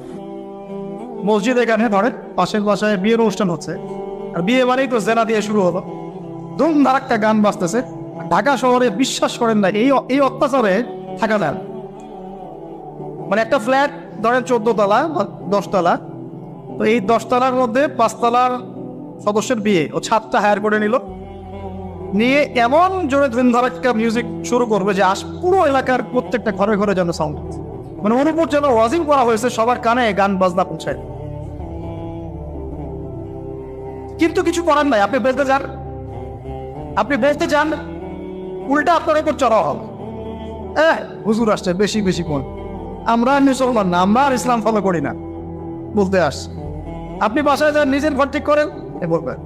S1: মসজিদ এখানে ধরেন পাশের বাসায় বিয়ের অনুষ্ঠান হচ্ছে, আর বিয়ে মানেই তো জেনা দিয়ে শুরু হলো, ধুমধার একটা গান বাজতেছে। ঢাকা শহরে বিশ্বাস করেন না, এই অত্যাচারে থাকা দেন, মানে একটা ফ্ল্যাট ধরেন 14 তলা বা 10 তলা, তো এই 10 তলার মধ্যে 5 তলার সদস্যের বিয়ে, ও ছাদটা হায়ার করে নিল, নিয়ে এমন জোরে ধুমধারাক্কা মিউজিক শুরু করবে যে পুরো এলাকার প্রত্যেকটা ঘরে ঘরে যেন সাউন্ড, মানে ওর উপর যেন ওয়াজিং করা হয়েছে, সবার কানে গান বাজনা পৌঁছায়। কিন্তু কিছু করার নাই, আপনি বেচতে যান, উল্টা আপনার উপর চড়া হবে। হুজুর আসছে, বেশি বেশি কোন, আমরা মুসলমান না, আমরা আর ইসলাম ফলো করি না বলতে আসছে। আপনি বাসায় যান, নিজের ঘর ঠিক করেন, বলবেন।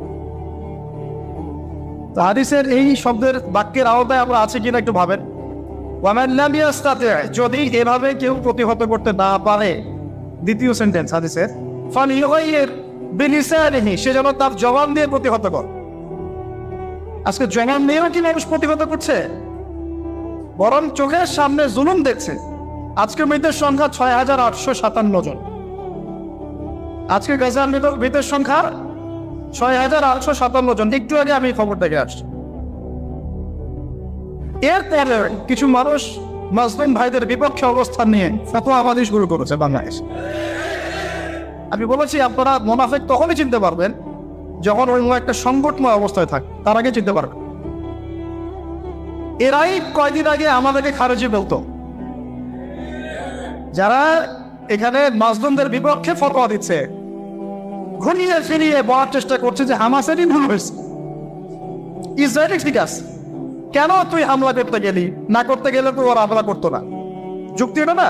S1: তো হাদিসের এই শব্দের বাক্যের আওতায় আমরা আছে কিনা একটু ভাবেন। যদি এভাবে কেউ প্রতিহত করতে না পারে, দ্বিতীয় সেন্টেন্স হাদিসের, সে যেন তার জবান দিয়ে প্রতিহত কর। আজকে জবান নিয়েও কি মানুষ প্রতিহত করছে? বরং চোখের সামনে জুলুম দেখছে। আজকে মৃতের সংখ্যা 6,857 জন। আজকে গাজার মৃতের সংখ্যা 6,857 জন। একটু আগে আমি খবর দেখে আসছি। এরপরে কিছু মানুষ মুসলিম ভাইদের বিপক্ষে অবস্থান নিয়ে ফতোয়াবাজি শুরু করেছে বাংলাদেশ। আমি বলেছি আপনারা মুনাফিক তখনই চিনতে পারবেন যখন ওই একটা সংকটময় অবস্থায় থাকে, তার আগে চিনতে পারবেন। এরাই কয়দিন আগে আমাদেরকে খারেজি বলতো, যারা এখানে মাজলুমদের বিপক্ষে ফতোয়া দিচ্ছে, ঘুরিয়ে ফিরিয়ে বলার চেষ্টা করছে যে হামাসেরই ভুল হয়েছে, ইসরায়েল ঠিক আছে, কেন তুই হামলা করতে গেলি? না করতে গেলে তো ওরা হামলা করতো না। যুক্তি এটা না,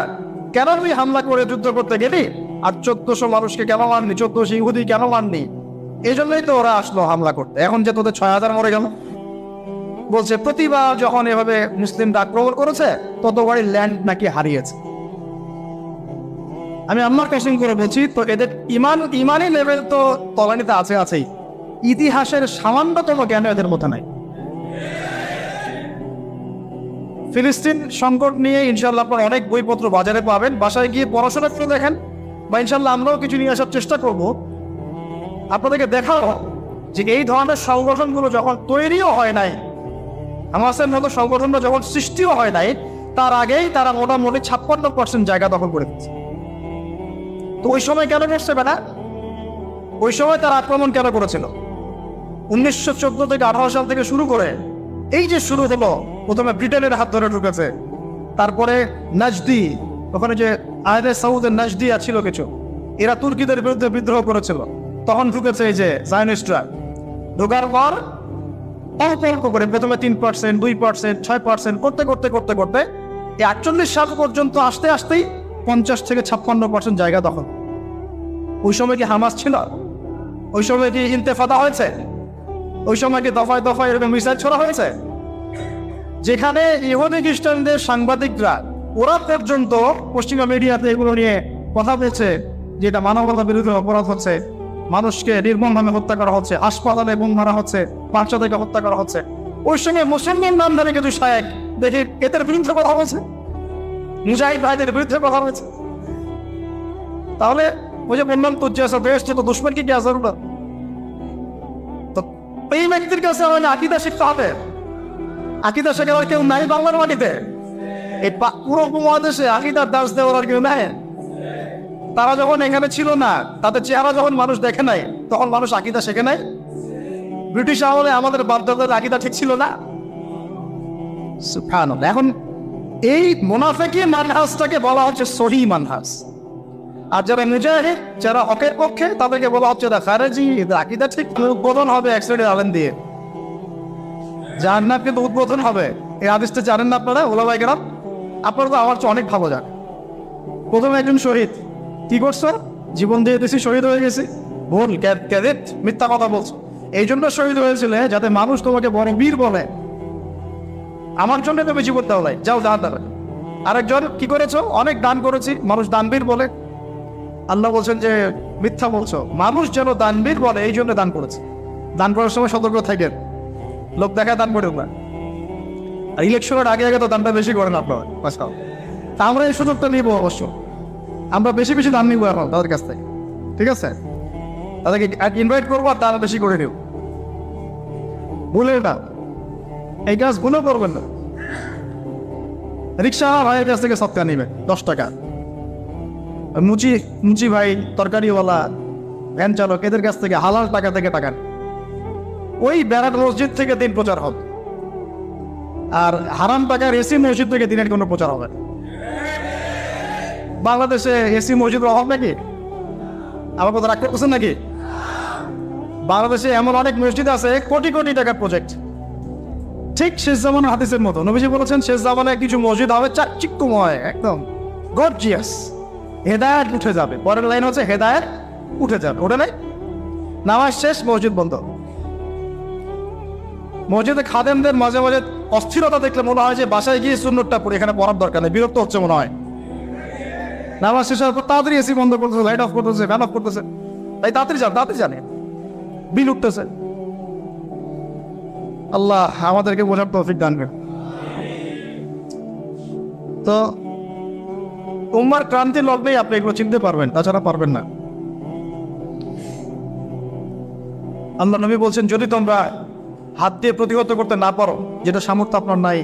S1: কেন তুই হামলা করে যুদ্ধ করতে গেলি আর 1400 মানুষকে কেন মাননি, 1400 ইহুদি কেন মাননি? এই জন্যই তো ওরা আসলো হামলা করতে। এখন যে তোদের 6,000 মরে গেল, বলছে প্রতিবার যখন এভাবে মুসলিমরা আক্রমণ করেছে ততবারই ল্যান্ড নাকি হারিয়েছে। আমি আল্লাহর কসম করে বলছি, তো এদের ইমানি লেভেল তো তলানিতে আছেই, ইতিহাসের সামান্যতম জ্ঞান এদের মধ্যে নাই। ফিলিস্তিন সংকট নিয়ে ইনশাল্লাহ আপনারা অনেক বইপত্র বাজারে পাবেন, বাসায় গিয়ে পড়াশোনা করে দেখেন, বা ইনশাল্লাহ আমরাও কিছু নিয়ে আসার চেষ্টা করব। আপনাদেরকে দেখাও যে এই ধরনের সংগঠনগুলো যখন তৈরিও হয় নাই, হামাসের মতো সংগঠনটা যখন সৃষ্টিও হয় নাই, তার আগেই তারা মোটামুটি 56% জায়গা দখল করে দিচ্ছে। তো ওই সময় কেন করছে বেটা? ওই সময় তারা আক্রমণ কেন করেছিল? 1914 থেকে 18 সাল থেকে শুরু করে এই যে শুরু হলো, প্রথমে ব্রিটেনের হাত ধরে ঢুকেছে, তারপরে নাজদি, ওখানে যে আয়রে সাউদের নাজদিয়া ছিল কিছু, এরা তুর্কিদের বিরুদ্ধে বিদ্রোহ করেছিল, তখন ঢুকেছে এই যে জায়নিস্টরা। ঢোকার পর অল্প অল্প করে প্রথমে 3%, 2%, 6% করতে করতে করতে করতে এই 48 সাল পর্যন্ত আসতেই 50 থেকে 56% জায়গা দখল। ওই সময় কি হামাস ছিল? ওই সময় কি ইন্তেফাদা হয়েছে? ওই সময় কি দফায় দফায় এরকম মিসাইল ছোড়া হয়েছে? যেখানে ইহুদি খ্রিস্টানদের সাংবাদিকরা ওরা পর্যন্ত পশ্চিমা মিডিয়াতে এগুলো নিয়ে কথা বলছে যে এটা মানবতা বিরোধী অপরাধ হচ্ছে, মানুষকে নির্মমভাবে হত্যা করা হচ্ছে, হাসপাতালে বোম মারা হচ্ছে, বাচ্চাদেরকে হত্যা করা হচ্ছে, ওই সঙ্গে মুসলমান নামধারী কিছু শায়েক দেখি এদের বিরুদ্ধে কথা বলছে, মুজাহিদ ভাইদের বিরুদ্ধে কথা বলছে। তাহলে ওই যে বললাম তো যে বেশ তো দুশ্মন কি আছে না, তো এই ব্যক্তির কাছে আমাদের আকিদা শিখতে হবে। আকিদা শেখার কেউ নাই বাংলার মাটিতে, এই পুরো উপমহাদেশে আকিদার দাস দেওয়ার আর কেউ নাই। তারা যখন এখানে ছিল না, তাদের চেহারা যখন মানুষ দেখে নাই, তখন মানুষ আকিদা শেখে নাই। ব্রিটিশ আমলে আমাদের বাপদাদাদের আকিদা ঠিক ছিল না। সুবহানাল্লাহ। এখন এই মুনাফিকি মানহাজটাকে বলা হচ্ছে সহি মানহাজ, আর যারা মুজাহিদ, যারা হকের পক্ষে, তাদেরকে বলা হচ্ছে খারেজি, এদের আকিদা ঠিক। উদ্বোধন হবে অ্যাক্সিডেন্ট আলেন দিয়ে, জান্নাত কিন্তু উদ্বোধন হবে। এই হাদিসটা জানেন না আপনারা? ওলামায়ে কেরাম আপনারা তো আমার চেয়ে অনেক ভালো জান। প্রথমে একজন শহীদ কি করছো? জীবন দিয়ে দিয়েছি, শহীদ হয়ে গেছি। ভুল, ক্যাদেট, মিথ্যা কথা বলছো। এই জন্য শহীদ হয়েছিল যাতে মানুষ তোমাকে বড় বীর বলে, আমার জন্য তুমি জীবন দাও নাই, যাও দান দেবে। আরেকজন কি করেছো? অনেক দান করেছি, মানুষ দানবীর বলে। আল্লাহ বলছেন যে মিথ্যা বলছো, মানুষ যেন দানবীর বলে এই জন্য দান করেছে। দান করার সময় সতর্ক থাকেন, লোক দেখায় দান করে না। আর ইলেকশনের আগে আগে তো দানটা বেশি করেন আপনারা, তা আমরা এই সুযোগটা নিব। অবশ্য আমরা বেশি বেশি দান নিবো এখন তাদের কাছ থেকে, ঠিক আছে? তাদেরকে ইনভাইট করবো আর তারা বেশি করে নিব। ভুলে না, এই কাজ ভুলেও করবেন না। রিক্সা ভাইয়ের কাছ থেকে সৎকার নিবেন 10 টাকা, মুচি মুচি ভাই, তরকারিওয়ালা, ভ্যান চালক, এদের কাছ থেকে হালাল টাকা থেকে টাকা, ওই ব্যারাক মসজিদ থেকে দিন প্রচার হবে। আর হারাম টাকার এসি মসজিদ থেকে দিনের কোনো প্রচার হবে না। বাংলাদেশে এসি মসজিদের অভাব নাকি? আমার কথা রাগ করতেছেন নাকি? বাংলাদেশে এমন অনেক মসজিদ আছে কোটি কোটি টাকার প্রজেক্ট, ঠিক শেষ জামানার হাদিসের মতো। নবীজি বলেছেন শেষ জামানায় কিছু মসজিদ হবে চাকচিক্যময়, একদম গর্জিয়াস, হেদায়েত উঠে যাবে। পরের লাইন হচ্ছে হেদায়েত উঠে যাবে। ওটা নাই, নামাজ শেষ, মসজিদ বন্ধ। মসজিদে খাদেমদের মাঝে মাঝে অস্থিরতা দেখলে মনে হয় যে বাসায় গিয়ে সুন্নতটা পড়ে, এখানে পড়ার দরকার নেই, বিরক্ত হচ্ছে মনে হয়। নামাজ শেষ হওয়ার পর তাড়াতাড়ি এসি বন্ধ করতেছে, লাইট অফ করতেছে, ফ্যান অফ করতেছে, তাই তাড়াতাড়ি জানে বিল উঠতেছে। আল্লাহ আমাদেরকে বোঝার তৌফিক দান করেন। তো উম্মার ক্রান্তি লগ্নেই আপনি এগুলো চিনতে পারবেন, তাছাড়া পারবেন না। আল্লাহ নবী বলছেন যদি তোমরা হাত দিয়ে প্রতিহত করতে না পারো, যেটা সামর্থ্য আপনার নাই,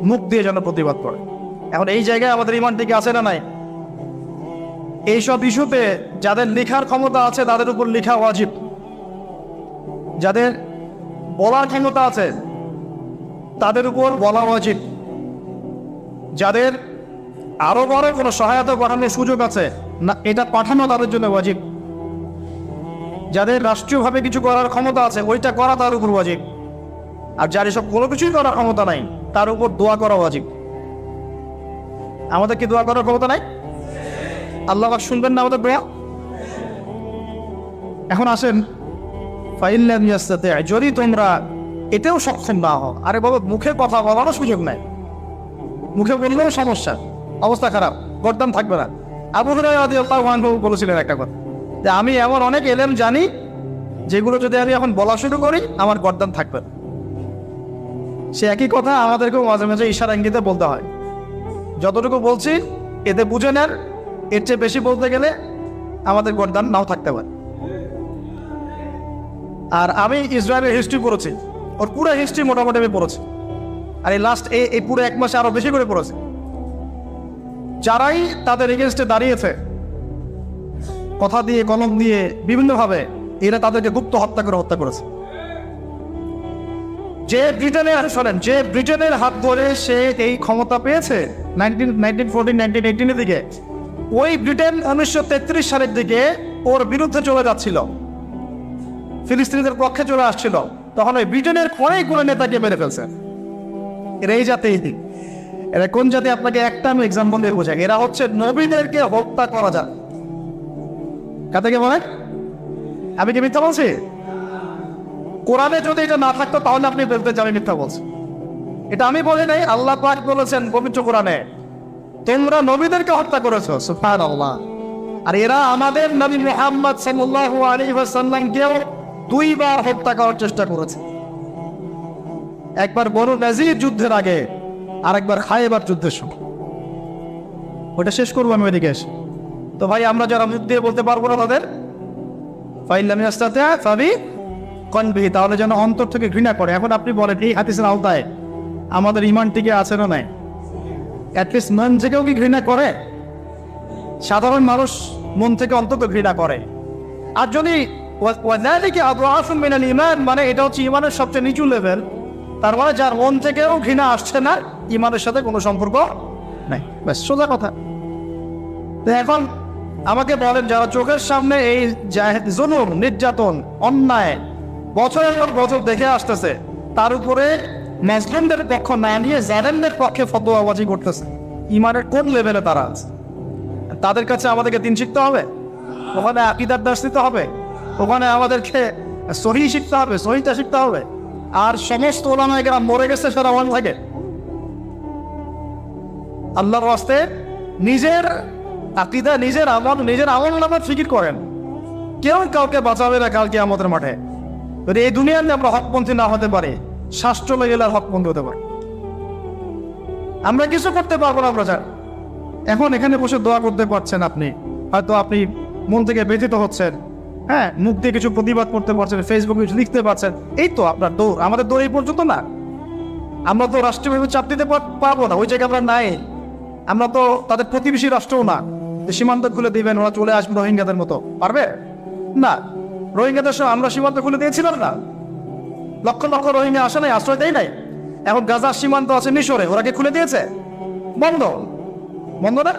S1: মুখ দিয়ে যেন প্রতিবাদ করে। এখন এই জায়গায় আমাদের ইমান থেকে আছে না নাই? এইসব ইস্যুতে যাদের লেখার ক্ষমতা আছে তাদের উপর লেখা ওয়াজিব, যাদের বলার ক্ষমতা আছে তাদের উপর বলা ওয়াজিব, যাদের আরো বড় কোনো সহায়তা পাঠানোর সুযোগ আছে না এটা পাঠানো তাদের জন্য ওয়াজিব, যাদের রাষ্ট্রীয়ভাবে কিছু করার ক্ষমতা আছে ওইটা করা তার উপর ওয়াজিব, আর যার এসব কোনো কিছুই করার ক্ষমতা নাই তার উপর দোয়া করা ওয়াজিব। আমাদের কি দোয়া করার ক্ষমতা নাই? আল্লাহ পাক শুনবেন না আমাদের দোয়া? এখন আসেন, ফাইল্লাম ইয়াস্তাতি, যদি তোমরা এতেও সক্ষম না হও। আরে বাবা, মুখে কথা বলারও সুযোগ নাই, মুখে বললেও সমস্যা, অবস্থা খারাপ, গর্দান থাকবে না। আবু হুরায়রা রাদিয়াল্লাহু আনহু বলেছিলেন একটা কথা, যে আমি এমন অনেক এলেম জানি যেগুলো যদি আমি এখন বলা শুরু করি আমার গর্দান থাকবে না। সে একই কথা আমাদেরকেও মাঝে মাঝে ইশারা ইঙ্গিতে বলতে হয়। যতটুকু বলছি এতে বুঝে নেন, এর চেয়ে বেশি বলতে গেলে আমাদের গর্দান নাও থাকতে পারে। আর আমি ইসরায়েলের হিস্ট্রি পড়েছি, ওর পুরো হিস্ট্রি মোটামুটি আমি পড়েছি, আর এই লাস্ট এই পুরো এক মাসে আরো বেশি করে পড়েছি। যারাই তাদের এগেনস্টে দাঁড়িয়েছে কথা দিয়ে, কলম দিয়ে, বিভিন্নভাবে, এরা তাদেরকে গুপ্ত হত্যা করেছে। যে ব্রিটেনের হাত ধরে সে এই ক্ষমতা পেয়েছে 1914-1918 দিকে, ওই ব্রিটেন 1933 সালের দিকে ওর বিরুদ্ধে চলে যাচ্ছিল, ফিলিস্তিনিদের পক্ষে চলে আসছিল, তখন ওই ব্রিটেনের অনেকগুলো নেতাকে মেরে ফেলছে। এরা এই জাতি, এরা কোন জাতি? আপনাকে একটা আমি এক্সাম্পল দিয়ে বোঝাই। এরা হচ্ছে নবীদেরকে হত্যা করা যায়। কাদেরকে বলেন? আমি কি মিথ্যা বলছি? কোরআনে যদি এটা না থাকতো তাহলে আপনি বলতে যাবেন মিথ্যা বলছি। এটা আমি বলি নাই, আল্লাহ পাক বলেছেন পবিত্র কোরআনে, তোমরা নবীদেরকে হত্যা করেছো। সুবহানাল্লাহ। আর এরা আমাদের নবী মুহাম্মদ সাল্লাল্লাহু আলাইহি ওয়াসাল্লামকেও 2 বার হত্যা করার চেষ্টা করেছে। একবার বনু নাজির যুদ্ধের আগে, আর একবার খায়বার যুদ্ধের সময়। ওটা শেষ করবো আমি ওইদিকে এসে। তো ভাই, আমরা যারা মুখ দিয়ে বলতে পারবো না তাদের ফাইল্লাম ইয়াস্তাতি ফাবি কলবিহি, তাহলে যেন অন্তর থেকে ঘৃণা করে। এখন আপনি বলেন এই হাদিসের আওতায় আমাদের ইমান টিকে আছে না নাই? অ্যাটলিস্ট মন থেকেও কি ঘৃণা করে? সাধারণ মানুষ মন থেকে অন্তত ঘৃণা করে। আর যদি ওয়াযালিকা আদআফুম মিনাল ঈমান, মানে এটা হচ্ছে ইমানের সবচেয়ে নিচু লেভেল, তার মানে যার মন থেকেও ঘৃণা আসছে না, ইমানের সাথে কোনো সম্পর্ক নাই। ব্যাস, সোজা কথা। তো এখন আমাকে বলেন, যারা চোখের সামনে এই জুলুম, নির্যাতন, অন্যায় বছরের পর বছর দেখে আসতেছে, তার উপরে মুসলিমদের পক্ষ না নিয়ে জালেমদের পক্ষে ফতোয়াবাজি করতেছে, ইমানের কোন লেভেলে তারা আছে? তাদের কাছে আমাদেরকে দিন শিখতে হবে, ওখানে আকীদার দার্স দিতে হবে, ওখানে আমাদেরকে সহিহ শিখতে হবে, সহিহটা শিখতে হবে। আর সমস্ত ওলামায়ে কেরাম মরে গেছে সারা ওয়ান থাকে। আল্লাহর রাস্তায় নিজের আকীদা, নিজের আমল নামাজ ফিকির করেন। কেউ কাউকে বাঁচাবে না কালকে আমাদের মাঠে। যদি এই দুনিয়াতে আমরা হকপন্থী না হতে পারি, শ্বাস চলে গেলে আর হকপন্থী হতে পারে। আমরা কিছু করতে পারবো না। আমরা এখন এখানে বসে দোয়া করতে পারছেন, আপনি হয়তো আপনি মন থেকে ব্যথিত হচ্ছেন, হ্যাঁ, মুখ দিয়ে কিছু প্রতিবাদ করতে পারছেন, ফেসবুকে কিছু লিখতে পারছেন, এই তো আপনার দৌড়। আমাদের দৌড় এই পর্যন্ত না। আমরা তো রাষ্ট্রীয়ভাবে চাপ দিতে পারবো না, ওই জায়গায় আমরা নাই। আমরা তো তাদের প্রতিবেশী রাষ্ট্রও না। যে সীমান্ত খুলে দিবেন, ওরা চলে আসবে রোহিঙ্গাদের মতো, পারবে না। রোহিঙ্গাদের সঙ্গে আমরা সীমান্ত খুলে দিয়েছিলাম না? লক্ষ লক্ষ রোহিঙ্গা আসে নাই, আশ্রয় দেয় নাই। এখন গাজার সীমান্ত আছে মিশরে, ওরা কি খুলে দিয়েছে? বন্ধ, বন্ধ না।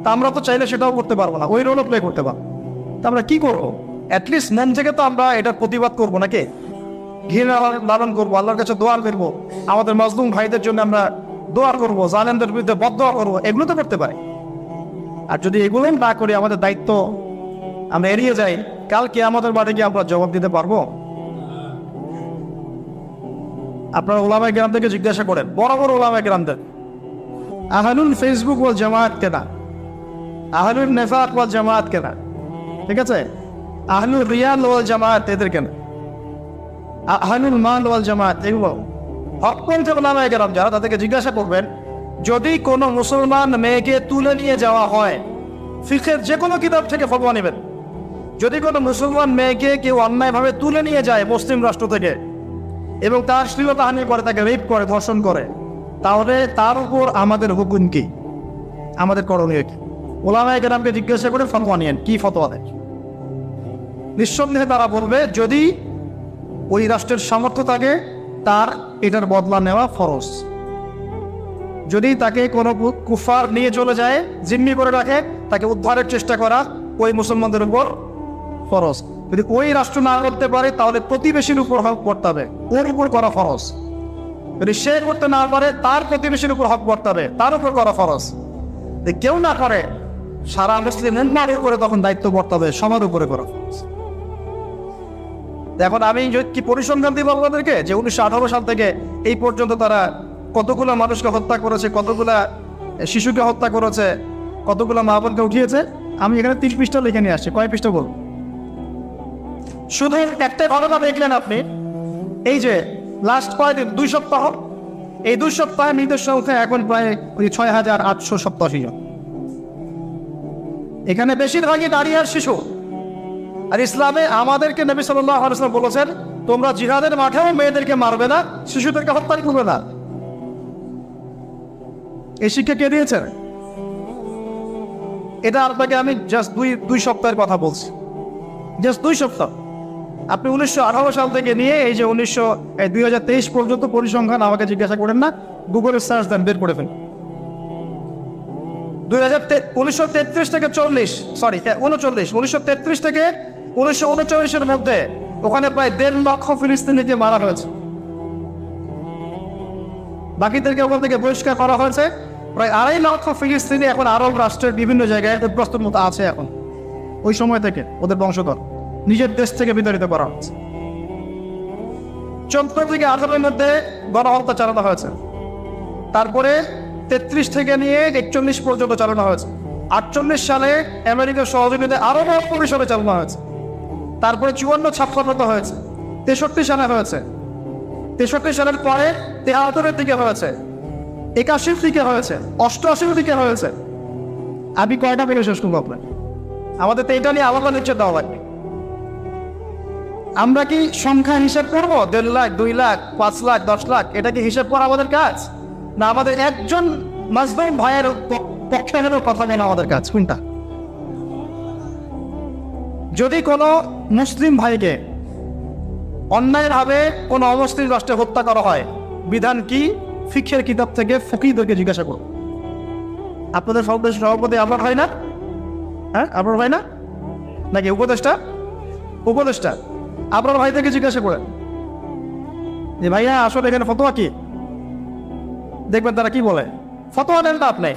S1: তা আমরা তো চাইলে সেটাও করতে পারবো না, ওই রোলও প্লে করতে পারবো। তা আমরা কি করবো? অ্যাটলিস্ট মন থেকে তো আমরা এটার প্রতিবাদ করবো নাকি, ঘৃণা লালন করবো, আল্লাহর কাছে দোয়া করবো, আমাদের মাজলুম ভাইদের জন্য আমরা দোয়া করবো, জালেমদের বিরুদ্ধে বদদোয়া করবো, এগুলো তো করতে পারি। আর যদি এগুলোই না করি, আমাদের দায়িত্ব আমরা এড়িয়ে যাই, কালকে আমাদের মাঠে গিয়ে আমরা জবাব দিতে পারবো? আপনারা ওলামায়ে কেরামদেরকে জিজ্ঞাসা করেন, বড় বড় ওলামায়ে কেরামদের, আহলুল ফেসবুক ওয়াল জামাত কেনা, আহলুল নেফাক ওয়াল জামাত কেনা, ঠিক আছে, আহলুল রিয়াল ওয়াল জামাত এদের কেনা, আহলুল মাল ওয়াল জামাত, এগুলো হকপন্থী ওলামায়ে কেরাম যারা, তাদেরকে জিজ্ঞাসা করবেন, যদি কোনো মুসলমান মেয়েকে তুলে নিয়ে যাওয়া হয়, ফিকহের যে কোনো কিতাব থেকে ফতোয়া নেবেন, যদি কোনো মুসলমান মেয়েকে কেউ অন্যায়ভাবে তুলে নিয়ে যায় মুসলিম রাষ্ট্র থেকে এবং তার শ্লীলতাহানি করে, তাকে রেপ করে, ধর্ষণ করে, তাহলে তার উপর আমাদের হুকুম কি, আমাদের করণীয় কি? ওলামায়ে কেরামকে জিজ্ঞাসা করে ফতোয়া নিয়েন, কি ফতোয়া দেয়। নিঃসন্দেহে তারা বলবে, যদি ওই রাষ্ট্রের সামর্থ্য থাকে, তার এটার বদলা নেওয়া ফরজ। যদি তাকে কোনো কুফার নিয়ে চলে যায়, জিম্মি করে রাখে, তাকে উদ্ধারের চেষ্টা করা ওই মুসলমানদের উপর ফরজ। যদি ওই রাষ্ট্র না করতে পারে, তাহলে প্রতিবেশীর উপর হক করতে হবে, ওর উপর করা ফরজ। যদি সে করতে না পারে, তার প্রতিবেশীর উপর হক করতে হবে, তার উপর করা ফরজ। যদি কেউ না করে, সারা মুসলিম উম্মাহর উপরে তখন দায়িত্ব বর্তাবে, সবার উপরে করা ফরজ। এখন আমি কি পরিসংখ্যান দিব আপনাদেরকে, যে 1918 সাল থেকে এই পর্যন্ত তারা কতগুলো মানুষকে হত্যা করেছে, কতগুলা শিশুকে হত্যা করেছে, কতগুলো মা বোনকে উঠিয়েছে। আমি এখানে 30 পৃষ্ঠা লিখে নিয়ে আসছি, কয় পৃষ্ঠা বলুন? শুধু একটা ঘটনা দেখলেন আপনি, এই যে লাস্ট কয়দিন, 2 সপ্তাহ, এই 2 সপ্তাহে মৃতের সংখ্যা এখন প্রায় 6887 জন। এখানে বেশিরভাগই নারী আর শিশু। আর ইসলামে আমাদেরকে নবী সাল্লাল্লাহু আলাইহি ওয়াসাল্লাম বলেছেন, তোমরা জিহাদের মাঠেও মেয়েদেরকে মারবে না, শিশুদেরকে হত্যা করবে না। এই শিক্ষা কে দিয়েছেন? এটা আপনাকে আমি জাস্ট দুই সপ্তাহের কথা বলছি, জাস্ট 2 সপ্তাহ। আপনি 1918 সাল থেকে নিয়ে এই যে 2023 পর্যন্ত পরিসংখ্যান আমাকে জিজ্ঞাসা করেন না, গুগলে সার্চ দেন, বের করে ফেলেন। 1933 থেকে 1933 থেকে 1939-এর মধ্যে ওখানে প্রায় 1.5 লক্ষ ফিলিস্তিনিকে মারা হয়েছে। বাকিদেরকে ওখান থেকে বহিষ্কার করা হয়েছে। প্রায় 2.5 লক্ষ ফিলিস্তিনি এখন আরব রাষ্ট্রের বিভিন্ন জায়গায় প্রস্তুত মতো আছে। এখন ওই সময় থেকে ওদের বংশধর নিজের দেশ থেকে বিতাড়িত করা হচ্ছে। 14 থেকে 18-এর মধ্যে গণহত্যা চালানো হয়েছে। তারপরে 33 থেকে নিয়ে 41 পর্যন্ত চালানো হয়েছে। 48 সালে আমেরিকার সহযোগিতায় আরো বড় পরিসরে চালানো হয়েছে। তারপরে 54-56 হয়েছে, 63 সালে হয়েছে, 63 সালের পরে 73-এর দিকে হয়েছে, 81-র দিকে হয়েছে, 88-র দিকে হয়েছে। আমি কয়টা বেড়ে শেষ করবো আপনার? আমাদের তো এটা নিয়ে আলাদা নিশ্চয় দেওয়া লাগবে। আমরা কি সংখ্যা হিসাব করবো? 1.5 লাখ, 2 লাখ, 5 লাখ, 10 লাখ, এটা কি হিসাব করা আমাদের কাজ? না আমাদের একজন মাজলুম ভাইয়ের পক্ষে কথা নেই আমাদের কাজ কোনটা? যদি কোনো মুসলিম ভাইকে অন্যায়ভাবে কোনো অমুসলিম রাষ্ট্রে হত্যা করা হয়, বিধান কি? ফিকহের কিতাব থেকে ফকিহদেরকে জিজ্ঞাসা করুন। আপনাদের সভাপতি আপনার হয় না? হ্যাঁ, আপনার হয় না নাকি? উপদেষ্টা আপনার ভাইদেরকে জিজ্ঞাসা করেন যে ভাইয়া আসলে এখানে ফতোয়া কি, দেখবেন তারা কি বলে। ফতোয়া দেন না আপনি,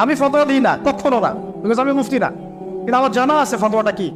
S1: আমি ফতোয়া দিই না কখনো না, বিকজ আমি মুফতি না, কিন্তু আমার জানা আছে ফতোয়াটা কি।